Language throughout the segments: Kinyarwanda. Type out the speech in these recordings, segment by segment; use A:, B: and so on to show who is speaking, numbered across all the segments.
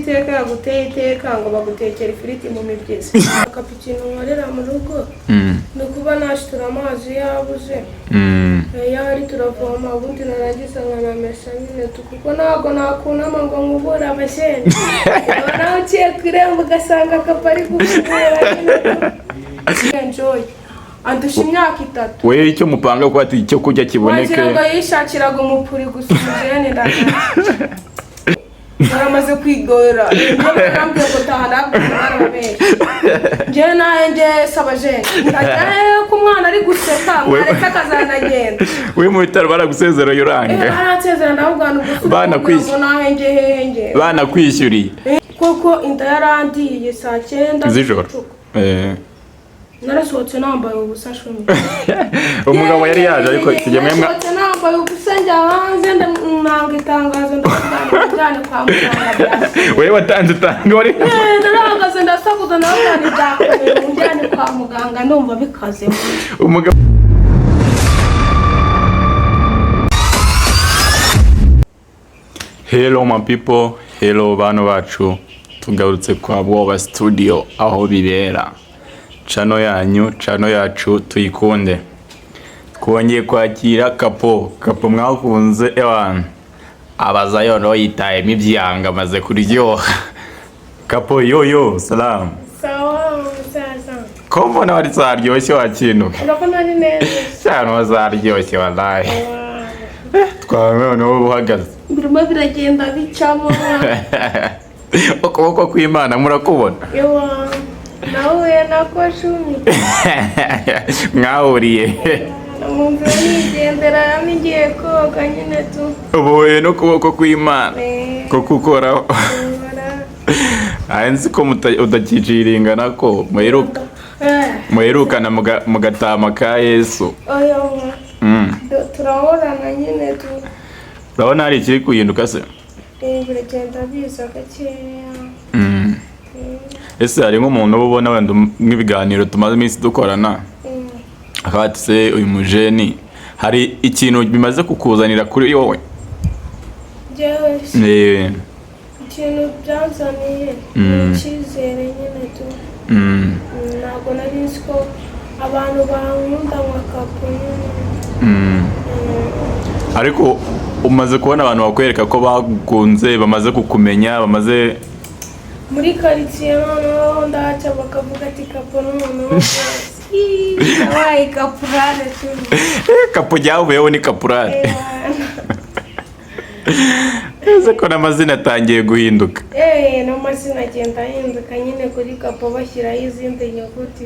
A: iteka yaguteye iteka ngo bagutekera ifiriti mu mibyizi cappuccino nkorera mu rugo no kuba nashitura amazi yabuze yari turavoma ubundi narangiza nkanamesha nyine kuko ntabwo nakunama ngo nkubura abasheni nawe uciye ku irembo ugasanga kapari gufungura nyine enjoy andusha imyaka 3
B: we icyo mupanga ko ati icyo kurya kiboneke
A: wagira ngo yishakiraga umupuri gusa umujene ndagana baramaze kwigora ntabwo ngo tahana barabesha je naye nje sabajene ndaje ku mwana ari guseka mwareka kazanagenda
B: we mu bitaro baragusezera yoranga
A: barasezera ndabugana
B: bana kwishyura
A: nahe nje
B: bana kwishyuriye
A: koko inda yarandiye saa 9
B: z'ijoro
A: narasohotse nambaye ubusa shumi
B: umugabo yari yaje ariko tujyemwe
A: narasohotse nambaye ubusa njya hanze nanga itangazo ndajyana kwa muganga
B: wewe watanze tanga wari
A: narahagaze ndasakuza nabana byakomeye njyane kwa muganga ndumva bikaze
B: umugabo Hello my people, hello bano bacu tugarutse kwa Bwoba Studio aho bibera chano yanyu chano yacu tuyikunde twongeye kwakira kapo mwakunze ewan abazayo no yitaye mivyanga maze kuryoha kapo yo salam
A: sawa sasa
B: kombo na wari zaryoshye wakinuka
A: urabona ni neza
B: cyane wazaryoshye wallahi twawe no buhagaze
A: birimo biragenda bicamo
B: ukuboko kw'Imana murakubona
A: yewa nawe nakoshumi
B: mwahuriye
A: munzu nigendera nigiye koga nyine tu
B: ubuye no kuboko kw'Imana ko kukoraho nzi ko udakijiringana ko muherukana mugatama ka Yesu
A: turahorana nyine tu
B: urabona hari ikiri kuhinduka se
A: biragenda biza gakeya
B: ese hari nk'umuntu ubona wenda nk'ibiganiro tumaze iminsi dukorana akaba se uyu mujeni hari ikintu bimaze kukuzanira kuri wowe
A: ikintu byanzaniye icyizere nyine tu ntabwo nari nzi ko abantu bankunda nka kapo nyine
B: ariko umaze kubona abantu bakwereka ko bagunze bamaze kukumenya bamaze
A: muri quartier noneho ndaca bakavuga ati kapo noneho wayi kapurale tu
B: kapo jyavuyeho ni kapurale ese ko n'amazina atangiye guhinduka
A: n'amazina agenda ahinduka nyine kuri kapo bashyiraho izindi nyuguti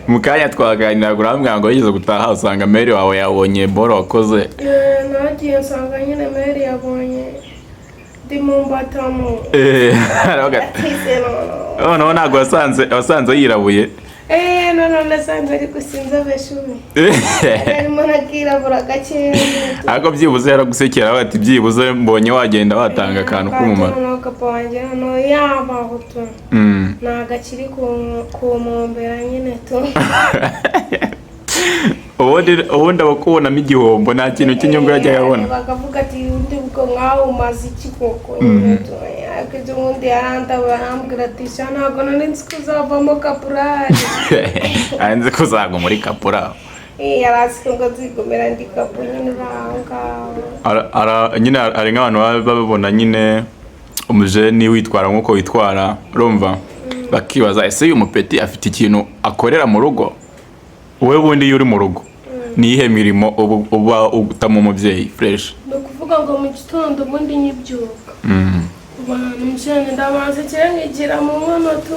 B: mukanya twaganira urambwira ngo yigeze gutaha usanga mail wawe yabonye boro wakoze
A: nagiye nsanga nyine mail yabonye dimumbatamo
B: no ntabwo wasanze yirabuye
A: nasanze ari gusinza beshumi arimo nakirabura gakeya
B: ariko byibuze yaragusekera ati byibuze mbonye wagenda watanga akantu k'umumaro
A: n'akapo wanjye no yabaho tu nagakiri kumombera nyine tu
B: ubundi abakubonamo igihombo nta kintu cy'inyungu yajya yabona
A: bakavuga ati undi bwo nkaho umaze iki koko nyine tu ariko ubundi yarandabura arambwira ati sha ntabwo nari nzi ko uzavamo kapurari
B: nzi ko uzagwa muri kapurari
A: yarazi ko ngo zigomera ndi kapo nyine uranga
B: nyine hari nk'abantu baba babona nyine umujeni witwara nk'uko witwara urumva bakibaza ese uyu mupeti afite ikintu akorera mu rugo wowe bundi iyo uri mu rugo niyihe mirimo uba utama umubyeyi fresh
A: ni ukuvuga ngo mu gitondo ubundi nyibyuka umujeni ndabanza nkigira mu nkono tu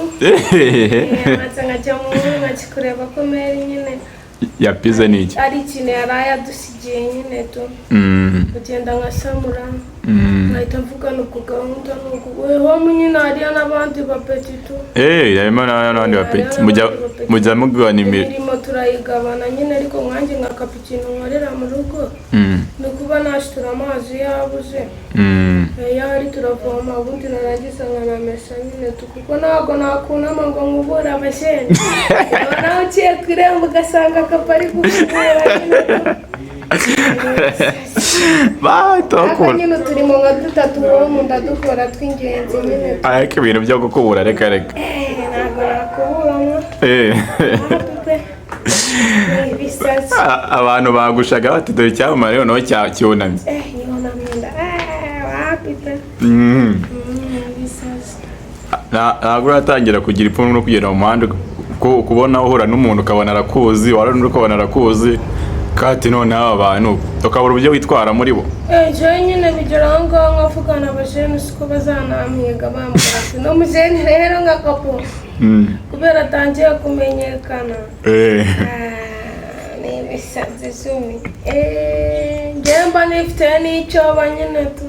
A: nkajya mu nkono nkakikureba ko meri nyine
B: yapize n'iki
A: ari ikintu yaraye adusigiye nyine tu kugenda nkasamura nkahita mvugana ubwo gahunda weho nyine hariya n'abandi bapeti tu
B: yarimo n'abandi bapeti mujya mugabana
A: imirimo turayigabana nyine ariko nkanjye nka cappuccino nkorera mu rugo ni kuba nashitura amazi yabuze yari turavoma ubundi narangiza nkanamesha nyine tu kuko ntabwo nakunama ngo nkubura abasheni nawe uciye ku irembo ugasanga kapari gufungura nyine tu Ako nyine turimo nka dutatu wowe mu ndadukora tw'ingenzi nyine.
B: Ariko ibintu byo gukubura reka.
A: Ntabwo nakuburamo. Bisazi.
B: Abantu bagushaga bati dore icyamamare noneho cyunamye.
A: Yunamye nda. Wapipe. Bisazi.
B: Ntabwo uratangira kugira ipfunwe no kugenda mu muhanda kubona uhura n'umuntu ukabona arakuzi warana ukabona arakuzi kati none aba bantu ukabura uburyo witwara muri bo.
A: Je nyine bigera aho ngaho nkavugana abajene siko bazanamwiga bambwira ati no mujene rero ngakapo kubera atangiye kumenyekana. Ni bisazi sumi. Ngemba nifite n'icyo banyine tu.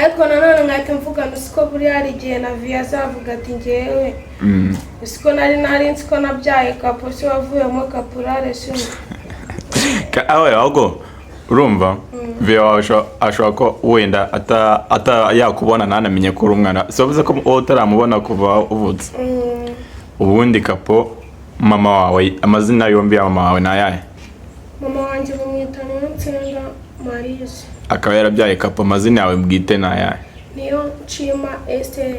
A: Ariko nanone nkahita mvugana siko buri hari igihe na via azavuga ati ngewe siko nari nsiko nabyaye kapo si wavuyemo kaporare sumi.
B: Awe ahubwo urumva via ashobora ko wenda ata yakubona nanamenye ko uri umwana so bivuze ko utaramubona kuva uvutse. Ubundi kapo mama wawe amazina yombi ya mama wawe nayahe?
A: Mama wanjye bamwita Niyonsenga Marise.
B: Akaba yarabyaye kapo amazina yawe bwite nayahe?
A: Niyo Nshima Esther.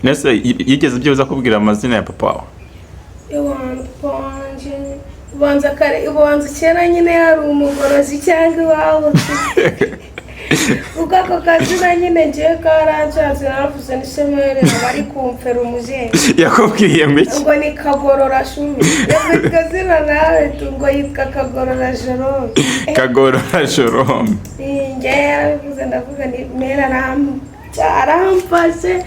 B: Nese yigeze byo uza kubwira amazina ya papa wawe?
A: Papa wanjye ubanza kera nyine yari umugorozi cyangwa iwawe. Uko ako kazina nyine ngiye karancaze naravuze nisemere bari kumfera umujeni.
B: Yakubwiye ngo iki?
A: Ngo ni Kagorora Shumi. Yavuze kazina nawe ngo yitwa Kagorora Jerome.
B: Kagorora Jerome.
A: Ngiye yaravuze ndavuga ni mera arampase.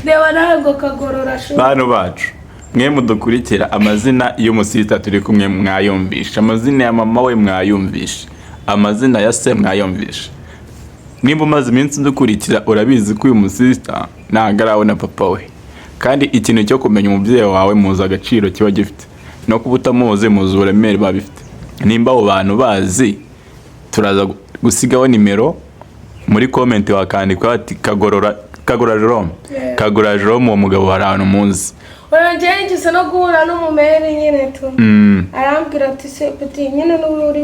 A: Reba nago Kagorora Shumi.
B: Bantu bacu mwe mudukurikira amazina y'umusita turi kumwe mwayumvisha amazina ya mama we mwayumvisha amazina ya se mwayumvisha. Nimba umaze iminsi ndukurikira urabizi ko uyu musista nagarawe na papa we kandi ikintu cyo kumenya umubyeyi wawe muza agaciro kiba gifite no kuba utamuzi muzi uburemere babifite. Nimba abo bantu bazi turaza gusigaho nimero muri comment wakandika ati Kagorora Jerome. Kagorora Jerome uwo mugabo hari ahantu muzi.
A: Urangengise no guhura n'umumeri nyine tu. Arambwira ati se peti nyine n'uri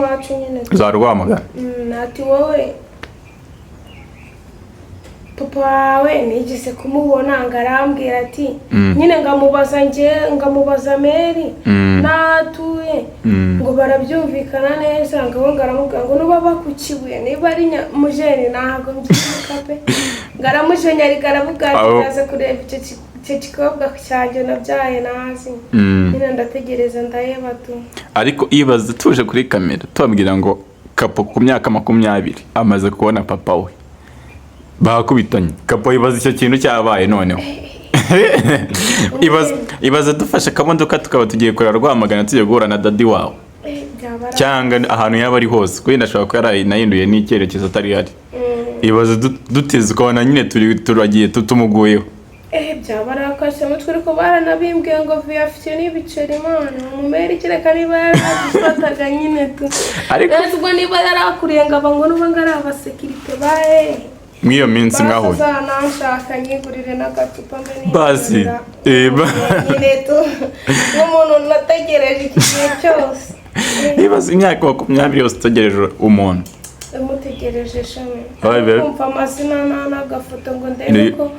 A: wacu nyine.
B: Zarwamaga.
A: Ati wowe papa wawe nigise kumubona ngarambwira ati nyine ngamubaza meri natuye ngo barabyumvikana neza ngo ngaramubwira ngo nuba bakukibuye niba ari mujeni ntago mbyikape ngaramujenya ari garavuga ati kaza kureba icyo kikobwa cyanjye nabyaye nazi nyine ndategereza ndaheba tu.
B: Ariko ibaze tuje kuri kamera tubabwira ngo kapo ku myaka 20 amaze kubona papa we bakubitanye kapo ibaze icyo kintu cyabaye noneho. Ibaze dufashe kamodoka tukaba tugiye kurara Rwamagana tugiye guhura na daddy wawe cyangwa ahantu yaba ari hose kwenda ashobora ko yarahinduye n'icyerekezo atari hari. Ibaze duteze ukabona nyine turagiye tutumuguyeho.
A: Byabarakashe mutwe ko baranabimbwiye ngo via afite n'ibiceri Imana umumeri kireka niba yarafataga nyine tu. Ariko ubwo niba yarakuriye ngaba ngo nuba ngari abasekirite bae
B: mwiyo minsi mwaho
A: nashaka nyigurire n'agacupa mbene
B: basi
A: nyine tu n'umuntu nategereje igihe cyose.
B: Ibaze imyaka 20 yose utegereje umuntu
A: mutegereje shame kumva amazina n'agafoto ngo ndebe ko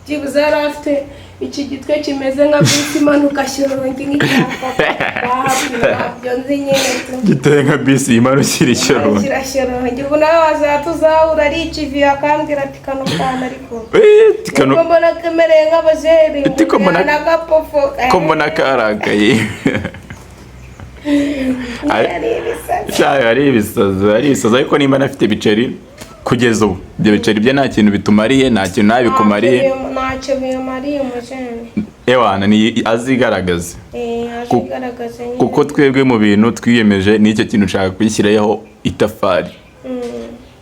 A: byibuze yarafite iki gitwe kimeze nka bisi imanuka Shyorongi nk'icyapa byo nzi nyine
B: giteye nka bisi imanukira Shyorongi.
A: Ubu nawe wazatuzahura ari ikivi akambwira ati kano kana ariko
B: kano
A: mbona kemereye nk'abajeri n'agapofo
B: ko mbona karakaye. Ari ibisazi ariko nimba nafite ibiceri kugeza ubu ibyo biceri bye nta kintu bitumariye nta kintu nabikumariye
A: ntacyo bimariye umujeni.
B: Ewana ni azigaragaze kuko twebwe mu bintu twiyemeje n'icyo kintu ushaka kwishyiraho itafari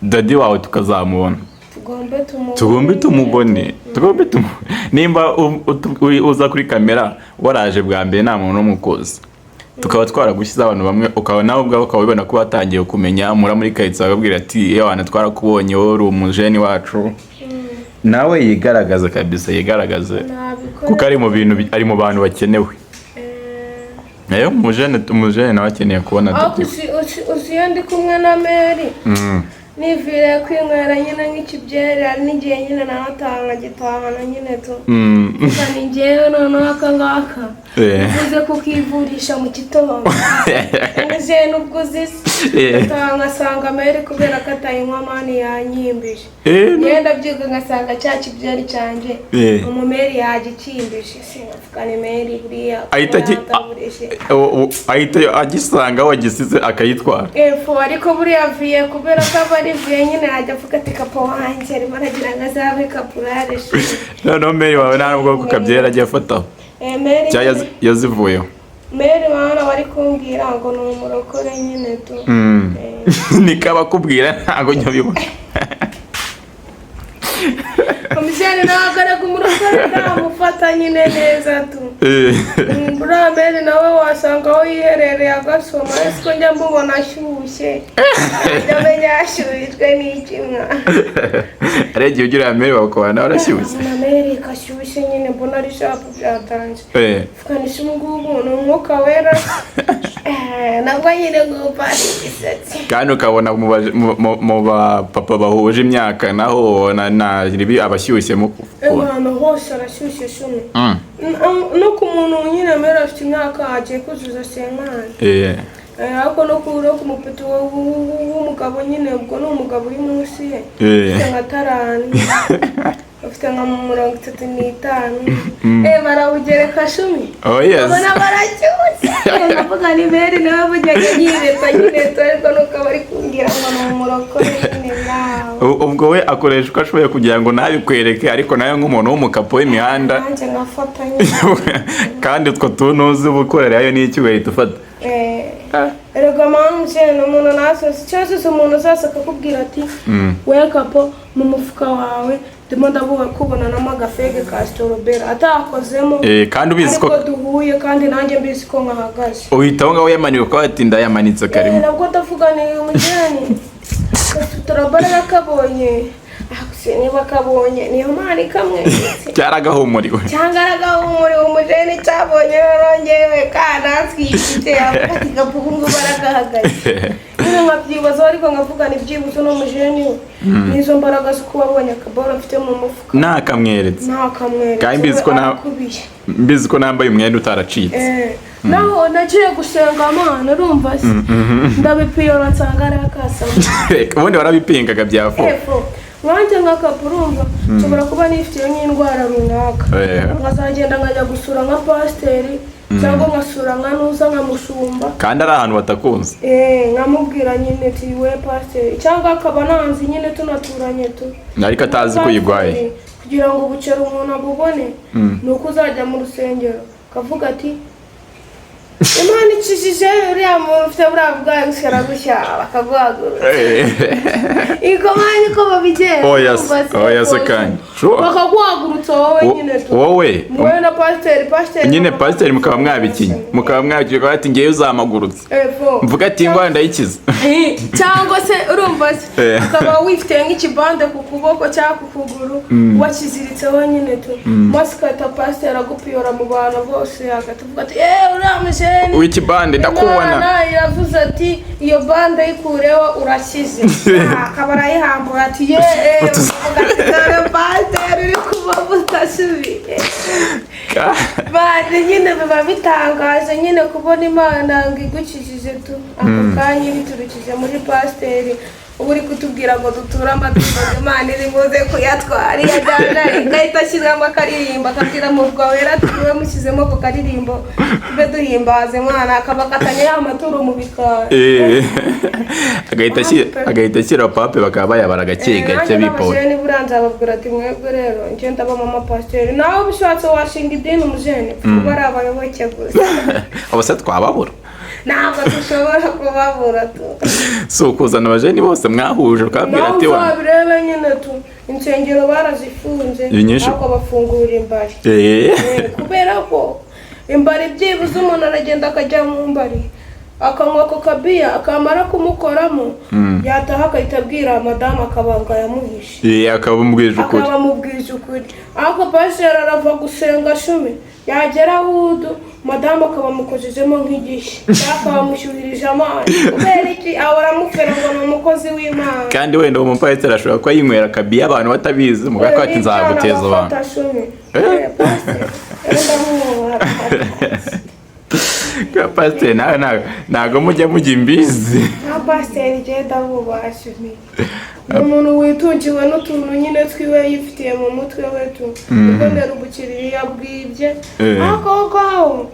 B: daddy wawe tukazamubona tugombe tumubone nimba uza kuri kamera waraje bwa mbere nta muntu n'umukozi tukaba twaragushyize abantu bamwe ukaba nawe ubwawe ukabibona ko batangiye kumenya muri kayitsa bagabwira ati yewana twarakubonye wowe uri umujeni wacu nawe yigaragaza kabisa yigaragaze kuko ari mu bintu ari mu bantu bakenewe. Nayo umujeni nawe akeneye kubona
A: uzi ndi kumwe na Mary nivire kwinywera nyine nk'ikibyera n'igihe nyine natanga gitahana nyine tu ni njyewe noneho aka ngaka uvuze kukivurisha mu gitondo nje n'ubwo uzisi ngasanga mere kubera ko atayinywa mani yanyimbije yenda byiga ngasanga cya kibyeri cyanjye umumeri yagikimbije singavuga ni meri buriya
B: ahita agisanga wagisize akayitwara
A: ariko buriya viye kubera ko aba ari viye nyine yajya avuga ati kapo wanjye arimo aragira ngo azabe kapurare
B: noneho meri wawe nta nubwo ku kabyera agiye afataho cyangwa yazivuyeho
A: meri wana wari kumbwira ngo ni umurokore nyine tu
B: niko abakubwira ntabwo nyabibona
A: umujyane nawe agaraga umurokore ntamufata nyine neza tu buriya meri nawe wasanga aho yiherereye agasoma ariko njya mbubona ashyushye ndamenya yashyuhijwe n'ikimwa
B: ari igihe ugira meri wawe ukabona nawe arashyushye
A: na meri kashyushye nyine mbona ari shapu byatanze fukanisha ngubu ni umwuka wera nabwo nyine ngupari igisatsi
B: kandi ukabona mu bapapa bahuje imyaka naho abashyushye mu
A: ahantu hose arashyushye shumi no ku muntu nyine meri afite imyaka agiye kuzuza senkani ariko no ku mupeti w'umugabo nyine ubwo ni umugabo uri munsi ye afite nka tarani afite nka 35 barawugereka shumi ubona baracyutse ndavuga ni meri nawe bujyaga yireta nyine ariko nuko aba ari kumbwira ngo ni umurokore nyine nawe
B: ubwo we akoresha uko ashoboye kugira ngo ntabikwereke ariko nawe nk'umuntu w'umukapo w'imihanda
A: nanjye nkafata nyine
B: kandi utwo tuntu uzi ubukorera yo n'iki wahita ufata
A: erega manje ni umuntu nasosi cyose umuntu uzasa akakubwira ati we kapo mu mufuka wawe ndimo ndabuha kubonanamo agafege ka storobera atakozemo
B: kandi ubizi ko
A: duhuye kandi nanjye mbizi ko nkahagaze
B: uhita aho ngaho yamaniwe ko watinda yamanitse karimo
A: nabwo ndavuganiye umujyane storobera yakabonye niba kabonye niyo mani kamwe
B: cyaragahumuriwe
A: cyangwa aragahumuriwe umujene cyabonye rongewe kanatwikite ati gapungu baragahagaye niba nkabyibaza ariko nkavuga ni byibuze no mujene nizo mbaraga zo kuba abonye akabora mfite mu mufuka
B: nakamweretse kandi mbizi ko nambaye umwenda utaracitse
A: naho nagiye gusenga amana urumva se ndabipiyora nsanga ari akasama
B: ubundi warabipingaga byafo
A: wanjye nk'akapurumva nshobora kuba nifitiye nk'indwara runaka nkazagenda nkajya gusura nka pasiteri cyangwa nkasura nka nuza nkamushumba
B: kandi ari ahantu batakunze
A: nkamubwira nyine ati we pasiteri cyangwa akaba nanzi nyine tunaturanye tu
B: ariko atazi ko uyirwaye
A: kugira ngo bucere umuntu abubone ni uko uzajya mu rusengero akavuga ati Imana ikijije uriya muntu ufite buriya bwayo ushyira gutya bakaguhagurutsa ikomanye ko babigera
B: oya se kandi
A: bakaguhagurutsa wowe nyine tu
B: wowe
A: na pasiteri
B: nyine pasiteri mukaba mwabikinye ko ati ngewe uzamagurutse mvuga ati ingwara ndayikiza
A: cyangwa se urumva se ukaba wifite nk'ikibande ku kuboko cyangwa ku kuguru wakiziritseho nyine tu maze ukahita pasiteri agupiyora mu bantu bose akatuvuga ati uriya mujene
B: w'ikibande ndakubona
A: iravuze ati iyo bande yikureho urakize akaba arayihambura ati ugatitara pasiteri uri kubavuta subiye bande nyine biba bitangaje nyine kubona Imana ngo igukijije tu ako kanya biturukije muri pasiteri ubu uri kutubwira ngo duture amatungo Imana iri buze kuyatwara iyajyana igahita ashyiramo akaririmbo akabwira mu rwawera tuwe mushyizemo ako karirimbo tube duhimbaze Imana akaba akatanya ya maturo mu bikari
B: agahita ashyira pape bakaba bayabara gake gake bipora
A: nanjye buranza babwira ati mwebwe rero njye ndaba mama pasiteri nawe ubishatse washinga idini umujene kuba ari abayoboke gusa
B: abase twababura
A: ntabwo dushobora kubabura tu
B: si ukuzana abajeni bose mwahuje ukabwira ati
A: wa nawe birebe nyine tu insengero barazifunze ariko bafungura imbari kubera ko imbari byibuze umuntu aragenda akajya mu mbari akanywa ako kabiya akamara kumukoramo yataha akahita abwira madamu akabanga yamuhishe
B: akabamubwije
A: ukuri ariko pasiteri arava gusenga shumi yagera ahudu madamu akaba amukozejemo nk'igishi akaba amushyuhirije amazi kubera iki ahora amufera ngo ni umukozi w'Imana
B: kandi wenda uwo mupasiteri ashobora kuba yinywera akabiye abantu batabizi mugabo ko ati nzaguteza abantu kwa pasiteri nawe ntago mujya mujya imbizi
A: nta pasiteri igenda bubashe ni umuntu witungiwe n'utuntu nyine twiwe yifitiye mu mutwe we tu ubonera ubukiriya yabwibye aho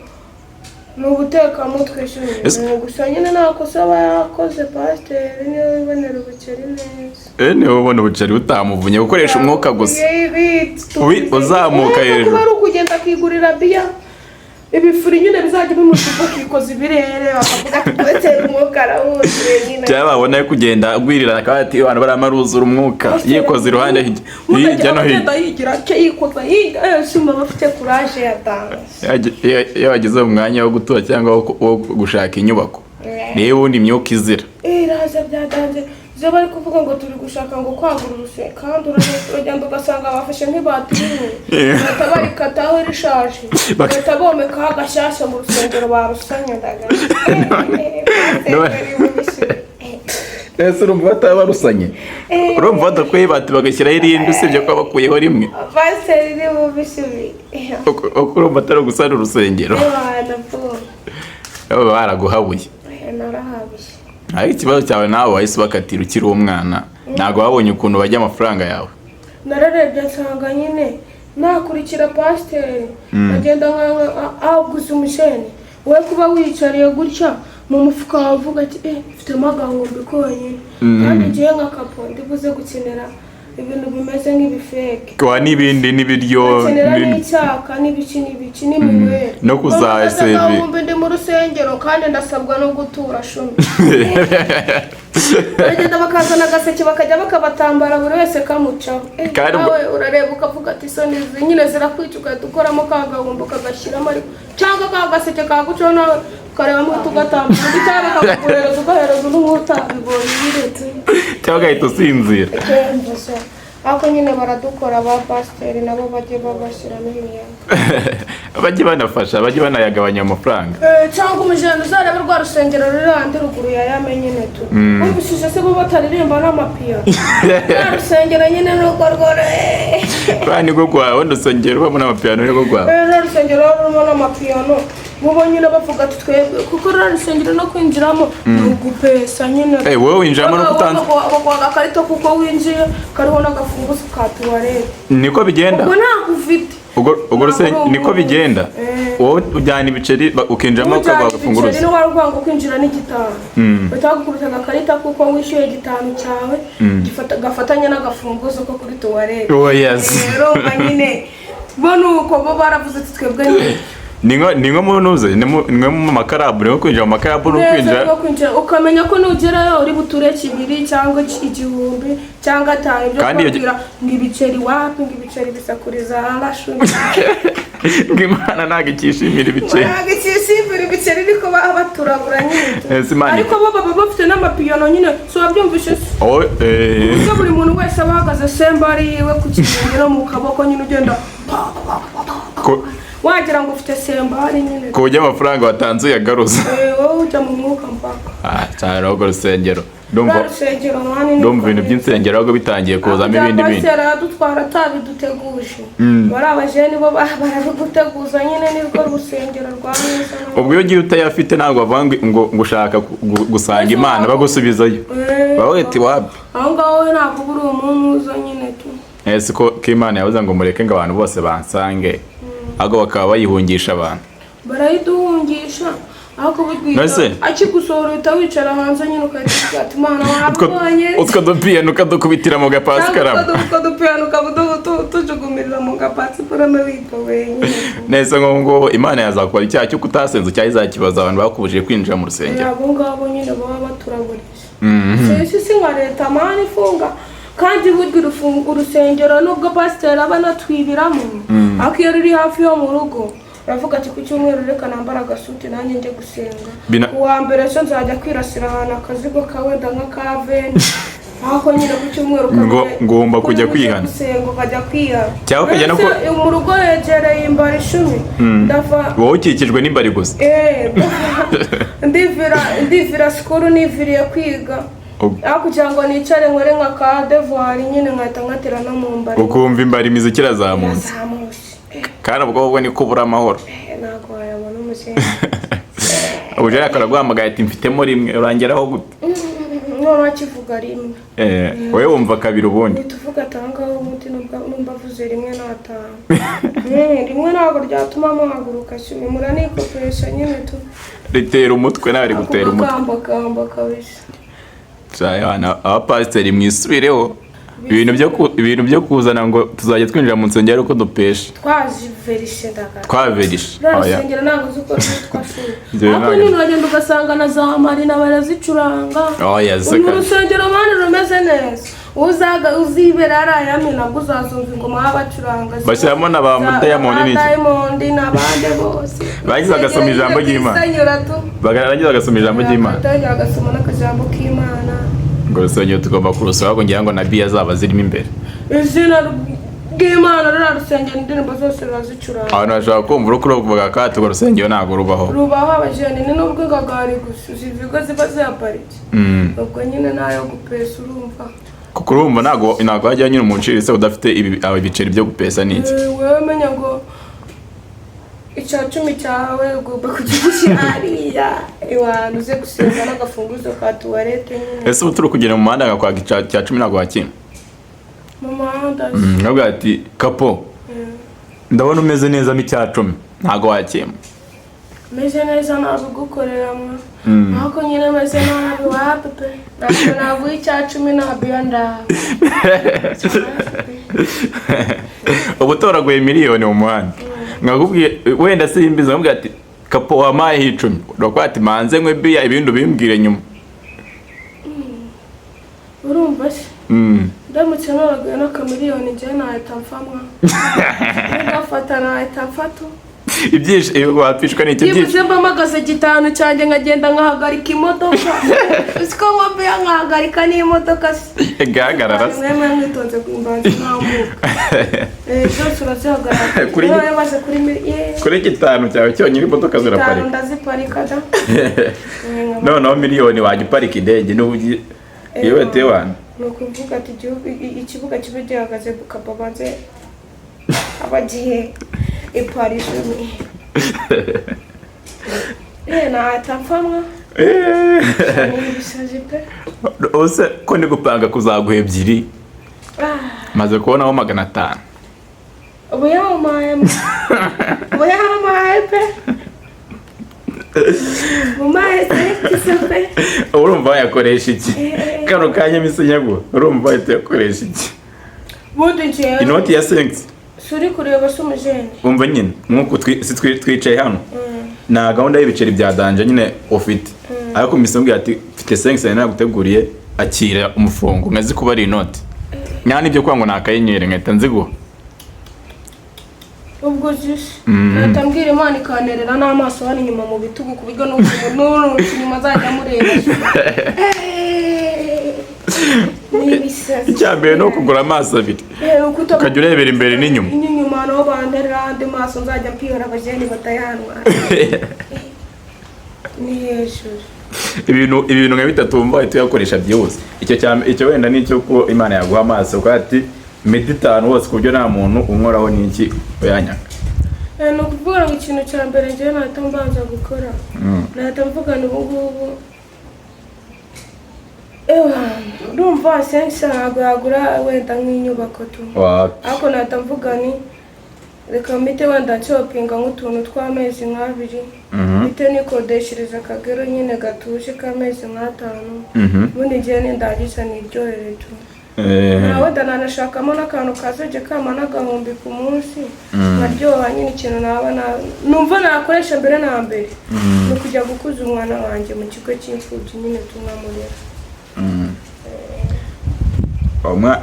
A: ni ubutekamutwe shuri gusa nyine nta kosa aba yakoze pasiteri niyo wibonera ubukiri neza
B: niwe ubona ubukiri butamuvunye gukoresha umwuka gusa uzamuka hejuru
A: kuba ari ukugenda akigurira biya ibifuri nyine bizajya bimutuka akikoza ibirere bakavuga ati twetera umwuka arawuzuye nyine
B: cyangwa babona yo kugenda agwirira akaba ati abantu baramaruzura umwuka yikoza iruhande hirya no hino
A: yigira ke yikoza yishima bafite courage yatanga
B: iyo wagize umwanya wo gutura cyangwa wo gushaka inyubako niyo ubundi imyuka izira
A: iraza byadanze zo bari kuvuga ngo turi gushaka ngo kwagura urusengero kandi uragenda ugasanga bafashe nk'ibatiri batabarikataho rishaje bahita bomekaho agashyashya mu rusengero barusanyaga
B: ese urumva bataba barusanye urumva badakwiye bati bagashyiraho irindi usibye ko bakuyeho rimwe
A: pasiteri ni bubisubi
B: urumva atari ugusana urusengero baraguhabuye
A: narahabuye
B: ariko ikibazo cyawe nawe wahise bakatira ukiri umwana ntabwo wabonye ukuntu bajya amafaranga yawe
A: nararebye nsanga nyine nakurikira pasiteri agenda aguze umusheni we kuba wicariye gutya mu mufuka wavuga ati mfitemo agahumbi konyine kandi ngiye nk'akapo ndibuze gukenera ibintu bimeze nk'ibifeke
B: kwa n'ibindi n'ibiryo
A: n'icyaka n'ibiki n'imiwere
B: no kuzasevi
A: ndi mu rusengero kandi ndasabwa no gutura shumi bagenda bakazana agaseke bakajya bakabatambara buri wese kamucaho nawe urareba ukavuga ati isoni nyine zirakwica ugahita ukoramo ka gahumbi ukagashyiramo ariko cyangwa ka gaseke kagucaho nawe ukarebamo tugatambara undi cyangwa bakakuguhereza ugahereza n'umutabibonye biretse
B: cyangwa ugahita usinzira
A: ako nyine baradukora ba pasiteri nabo bajye babashyiramo imiyaga
B: bajye banafasha bajye banayagabanya amafaranga
A: cyangwa umujyana uzarebe rwa rusengero ruri handi ruguru yayamenye neto wumvishije se bo bataririmba n'amapiyano rwa rusengero nyine nuko rwore
B: bani go gwa wenda rusengero rubamo n'amapiyano rwo gwa
A: rwa rusengero rurimo n'amapiyano mubo nyine bavuga ati twebwe kuko rwa rusengero no kwinjiramo ni ugupesa nyine
B: wowe winjiramo no kutanza
A: bakwaga akarito kuko winjiye kariho n'agafunguzo ka tuwarete
B: niko bigenda
A: ubwo ntabwo ufite
B: ubwo rusengero niko bigenda wowe ujyana ibiceri ukinjiramo ukaguha agafunguzo
A: ibiceri niba rwanga kwinjira n'igitanu batagukubita agakarita kuko wishyuye igitanu cyawe gafatanya n'agafunguzo ko kuri tuwarete rero nyine bo nuko bo baravuze ati twebwe
B: ni nko munuze ni mu makarabu ni nko kwinjira mu makarabu no kwinjira
A: ukamenya ko nugerayo uri buture kibiri cyangwa igihumbi cyangwa atanu ibyo kubwira ngo ibiceri wapi ngo ibiceri bisakuriza arashuni
B: ngimana ntago ikishimira ibiceri
A: ntago ikishimira ibiceri niko baturabura nyine ariko bo baba bafite n'amapiyano nyine so wabyumvishe se buri muntu wese abahagaze sembari yiwe ku kirenge no mu kaboko nyine ugenda wagira ngo ufite sembari nyine
B: ko ujya amafaranga watanze uyagaruza
A: wowe ujya mu mwuka mpaka
B: cyane ahubwo rusengero ndumva ibintu by'insengero ahubwo bitangiye kuzamo ibindi bintu
A: dutwara atabiduteguje bari abajeni bo barabiguteguza nyine nibwo rusengero rwa mwiza
B: ubwo iyo ugiye utayafite ntabwo bavuga ngo ushaka gusanga imana bagusubizayo bavuga ati wapi
A: aho ngaho we ntabwo uri umuntu uza nyine tu
B: ese ko imana yavuze ngo mureke ngo abantu bose bansange ahubwo bakaba bayihungisha abantu
A: barayiduhungisha ahubwo bigwita akigusohora uhita wicara hanze nyine ukahita ati imana wabonye
B: utwo dupiyano ukadukubitira mu gapasi karamo
A: utwo dupiyano tujugumirira mu gapasi kurame witowe
B: neza ngo imana yazakora icyaha cyo kutasenza icyaha izakibaza abantu bakubujije kwinjira mu rusengero
A: abo ngabo nyine baba baturaburije si nka leta mani ifunga kandi burya urusengero nubwo pasiteri aba anatwibiramo ariko iyo ruri hafi yo mu rugo uravuga ati ku cyumweru reka nambara agasuti nanjye njye gusenga uwa mbere cyo nzajya kwirasira ahantu akazigo kawenda nka kaveni Ako nyine ku cyumweru
B: ngomba kujya kwihana
A: gusenga ukajya kwihana
B: cyangwa ukajya no
A: mu rugo yegereye imbari 10 ndafa
B: wowe ukikijwe n'imbari gusa
A: ndivira sikuru niviriye kwiga aho kugira ngo nicare nkore nka ka devoir nyine nkahita nkatira no mu mbari
B: ukumva imbari imiziki irazamutse kandi ubwo ni kubura amahoro
A: ntabwo wayabona umusenyi
B: ubujere akaraguhamagaye ati mfitemo rimwe urangeraho gute
A: none akivuga rimwe
B: wowe wumva kabiri ubundi
A: tuvuga atangaho umuti numva avuze rimwe n'atanu rimwe ntabwo ryatuma muhaguruka cyane muranikopesha nyine tu
B: ritera umutwe nawe rigutera umutwe
A: kamba kabisa
B: abapasiteri mwisubireho ibintu byo kuzana ngo tuzajya twinjira mu nsengero uko dupesha twaverishe
A: urasengera ntabwo uzi uko twashuri ariko nyine uragenda ugasanga na za marina barazicuranga urusengero mani rumeze neza uzibera ari ayami nabwo uzazumva ingoma y'abacuranga
B: bashyiramo na ba
A: Diamond n'abandi bose
B: bagize agasoma ijambo ry'Imana bagize agasoma ijambo ry'Imana
A: agasoma n'akajambo k'Imana
B: ngo rusengero tugomba kurusura ko ngira ngo na biya zaba zirimo imbere
A: izina bw'Imana rura rusengero indirimbo zose bazicuranga
B: abantu bashaka kumva urukuro kuvuga ka tugo rusengero ntago rubaho
A: abajene ni nubwo ingagari gusa zivigo ziba zihaparike ubwo nyine nayo gupesa urumva
B: kuko urumva ntago hajya nyine umunciri se udafite ibiceri byo gupesa n'iki
A: wewe menya ngo icya 10 cyawe ugomba kugishyira hariya iwantu uze gusenga n'agafunguzo ka tuwarete nyine
B: ese uturu kugera mu muhanda agakwaka icya 10 ntago wakimwe
A: mu muhanda
B: nabwo ati kapo ndabona umeze neza mu cya 10 ntago wakimwe
A: meze neza ntabwo gukoreramo ahako nyine meze nabi wapepe ntabwo icya 10 ntabwo yanda
B: ubutoraguye miliyoni mu muhanda ngakubwiye wenda simbiza ngubwiye ati kapo wamaye 10 urokwa ati manze nkwe biya ibintu bimbwire nyuma
A: urumva se ndamutse naraguye n'akamiliyoni njye nahita mfamwa ngafata nahita mfato
B: ibyishe wapfishwa n'icyo byishe
A: yibuze mbamagaze gitanu cyanjye nkagenda nkahagarika imodoka siko ngombe nkahagarika n'imodoka
B: gahagarara
A: mwemwe mwitonze kumbanza ntamuka zose urazihagarara
B: kuri gitanu cyawe cyonyine imodoka ziraparika
A: ndaziparika da
B: noneho miliyoni wajya uparika indege n'ubugi yewe tewana
A: ni ukuvuga ati ikibuga kiba gihagaze kababanze abagiye iparisi nahita mfamwa n'ibisazi pe
B: ose ko ndi gupanga kuzaguha 2 maze kubonaho 500
A: ubu yamaye pe mumaye pe
B: urumva yakoresha iki kano kanya misenyago urumva yakoresha iki
A: bundi nje
B: inoti ya 5
A: suri kureba se umujene
B: umva nyine nkuko twicaye hano na gahunda y'ibiceri bya danje nyine ufite ariko misongo ati mfite 5 cyane naguteguriye akira umufungo ngazi kuba ari inoti nyana ibyo kwango nakayenyere nkahita nziguha
A: ubwo jishe natambwira Imana ikanerera n'amaso hano inyuma mu bitugu kubigo n'umuntu inyuma zajya mureba
B: icyambere no kugura amaso abiri ukajya urebera imbere n'inyuma
A: inyuma naho banderera andi maso nzajya mpiyora abajeni batayanwa ni hejuru
B: ibintu nka bitatu wumva ahita uyakoresha byihuse icyo wenda nicyo ko Imana yaguha amaso ko ati meditano wose ku buryo nta muntu unkoraho n'iki uyanyaka
A: ni ukuvuga ngo ikintu cya mbere njyewe nahita mbanza gukora nahita mvugana ubu ngubu urumva sensi ntabwo yagura wenda nk'inyubako tu ariko nahita mvuga ni reka mpite wenda nshopinga nk'utuntu tw'amezi nk'abiri mpite nikodeshereza akagero nyine gatuje k'amezi nk'atanu ubundi njyewe nindagiza niryohere tu wenda nanashakamo n'akantu kazajya kama n'agahumbi ku munsi nkaryoha nyine ikintu numva nakoresha mbere na mbere ni ukujya gukuza umwana wanjye mu kigo cy'imfubyi nyine tumwamurera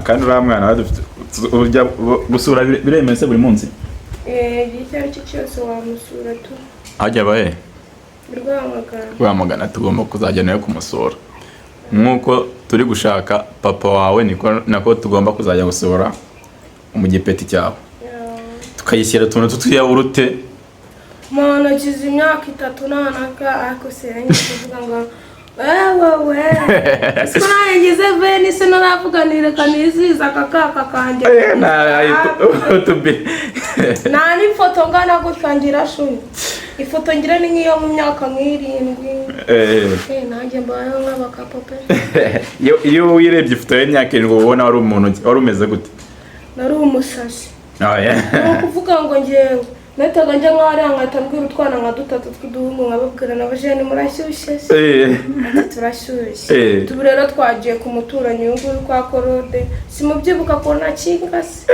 B: kandi uriya mwana ujya gusura biremeze buri munsi
A: igihe icyo ari cyo cyose wamusura tu
B: hajya
A: Rwamagana
B: tugomba kuzajya nayo kumusura nk'uko turi gushaka papa wawe nako tugomba kuzajya gusohora mu gipeti cyawe tukayishyira utuntu tutwiyawurute
A: mana kizi imyaka 3 nanaka ako seranye kuvuga ngo wewe sina ngize veni sino navuganire kaniziza kakaka kanje nani foto ngana gutangira shuni ifoto ngira ni ngiyo mu myaka 7 nanjye mbaye nk'abakapope
B: iyo wirebye ifoto y'imyaka 7 ubona wari umuntu wari umeze gute
A: nari umusashi kuvuga ngo ngewe nataga njya nk'ari nkahita mbwira utwana nka 3 tw'uduhungu nkababwira n'abajene murashyushye turashyushye tubu rero twagiye ku muturanyi y'unguru kwa Korode simubyibuka ko nakingase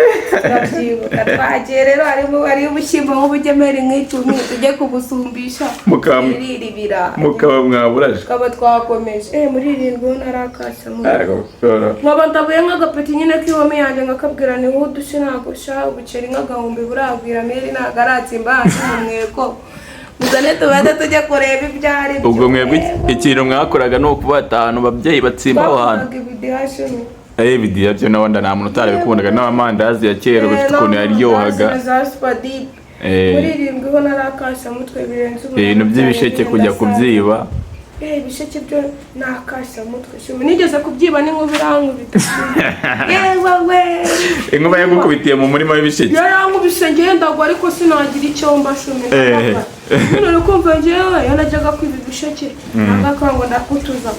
A: turabyibuka twagiye rero ari ubushyimbo nk'ubugemeri nk'icumi tujye kubusumbisha mukamwirira
B: mukaba mwaburaje
A: kaba twakomeje muri 7 narakasha nkaba ndabuye nk'agapeti nyine k'iwome yanjye ngakabwira ni wowe dushinago ubuceri nk'agahumbi buragwira meri nagara atsimba mweko muzane tubaze tujye kureba ibyari
B: ubwo mwebwe ikintu mwakoraga no kuba batanu babyeyi batsimba aho hantu bidiya byo nawanda nta muntu utarabikundaga n'amandazi ya kera bafite ukuntu yaryohaga
A: muri 7 ho narakasha mutwe birenze
B: ibintu by'ibisheke kujya kubyiba
A: ibisheke byo nakasha mutwe shumi nigeze kubyiba n'inkubiranku yewe
B: inkuba yagukubitiye mu murima w'ibisheke
A: yarankubise ngendagwa ariko sinagira icyo mba shumi none kumva ngewe yanajyaga kwiba ibisheke nagakango ndakutuza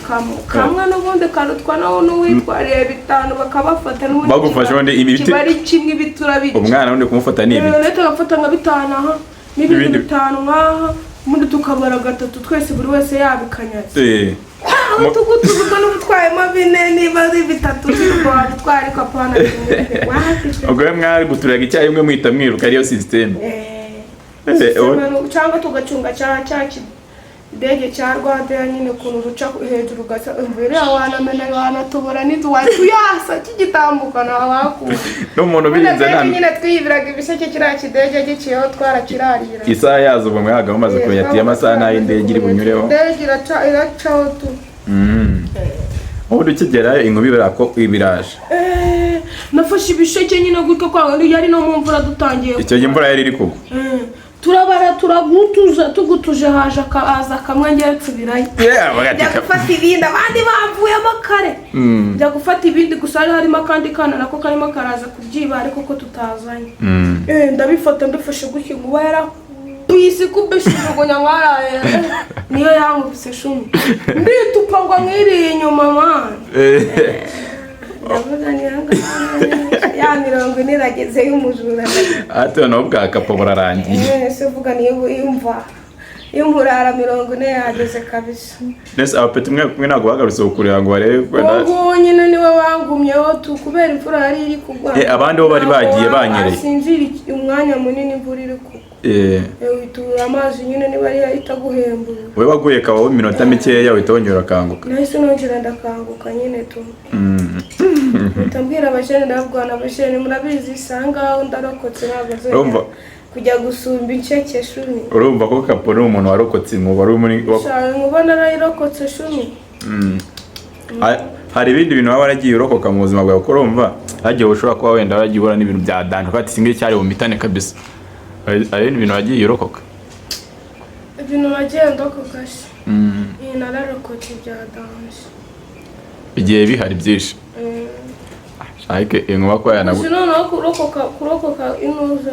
A: kamwe n'ubundi karutwa naho n'uwitwariye 5 bakabafata n'ubundi
B: bagufasha ubundi ibiti
A: bari kimwe ibitura biki
B: umwana wundi kumufata ni ibiti
A: leta gafata nka 5 aha n'ibindi 5 nkaha mundi tukabara 3 twese buri wese yabikanyaze tugutuzuga n'ubutwayemo 4 niba ari 3 twari kapana
B: ubwo mwari guturaga icyayi imwe mwita mwiruka ariyo system
A: cyangwa tugacunga cyaki ndege cya Rwanda nyine kuntu ruca hejuru gasa imbere awanamena wanatobora nitwatuyasa kigitambuka na waku
B: n'umuntu birinze nani
A: nyine twibiraga ibiseke kira kidege giciyeho twarakirarira
B: isaha yazo ubwo mwaga mumaze ko yatiye amasaha nayo indege iri bunyureho
A: ndege iracaho tu
B: aho dukigera inkubi birako ibiraje
A: nafashe ibisheke nyine gutyo kwa yari no mu mvura dutangiye
B: icyo imvura yari iri kugwa
A: turabara tugutuje haje akaza kamwe ngiye nsubirayo njya gufata ibindi abandi bavuyemo kare njya gufata ibindi gusa harimo akandi kana nako karimo karaza kubyiba ariko ko tutazanye ndabifata mbifashe gutyo ngo yarabise kubeshugunya nkaraye niyo yankubise shumi nditupa ngo nkiriye inyuma man ndavuga niyanga ya 40 nirageze y'umujura
B: ate no bwakapo burarangiye
A: se vuga niyo imurara 40 yageze kabisa
B: nese apeti mwe nago bagarutse ukurira ngo barebe
A: ngo nyine niwe wangumyeho tukubera imfura yari iri kugwa
B: abandi bo bari bagiye banyereye
A: sinzira umwanya munini imvura iri kugwa witura amazi nyine niba ari itaguhembura
B: we waguye kawo minota mikeya witongera kanguka
A: nahise nongera ndakanguka nyine tu tambira abashene ndabwana abashene murabizi sanga ndarokotse nagaze kujya gusumba inceke shumi
B: urumva ko kapo ni umuntu warokotse mu bari muri
A: nkubona narayirokotse shumi
B: hari ibindi bintu waba waragiye urokoka mu buzima bwawe ko urumva hagiye ushobora kuba wenda waragiye uhura n'ibintu bya danje ko ati singiye cyari bumitane kabisa hari ibintu wagiye urokoka
A: ibintu wagiye ndokoka se nararokotse bya danje
B: igihe bihari byinshi ariko inkuba ko yanaguye
A: noneho kurokoka inuza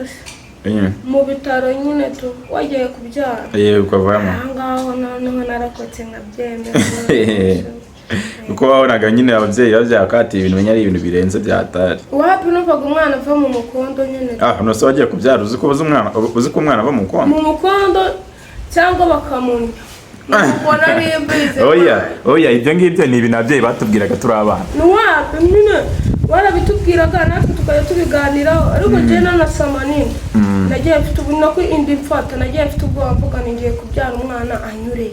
A: mu bitaro nyine tu wagiye kubyara
B: ukavamo
A: ahangaho noneho narakotse nkabyemera
B: uko wabonaga nyine ababyeyi babyakati ibintu menya ari ibintu birenze byatari
A: wapi nuvaga umwana ava mu mukondo nyine
B: nose wagiye kubyara uzi ko umwana ava mu
A: mukondo cyangwa bakamunya
B: oya ibyo ngibyo ni ibintu ababyeyi batubwiraga turi abana
A: wapi nyine warabitubwiraga natwe tukajya tubiganiraho ariko njye nanasama nini nagiye mfite ubu nako indi mfata nagiye mfite ubwoba mvuga ngiye kubyara umwana anyureye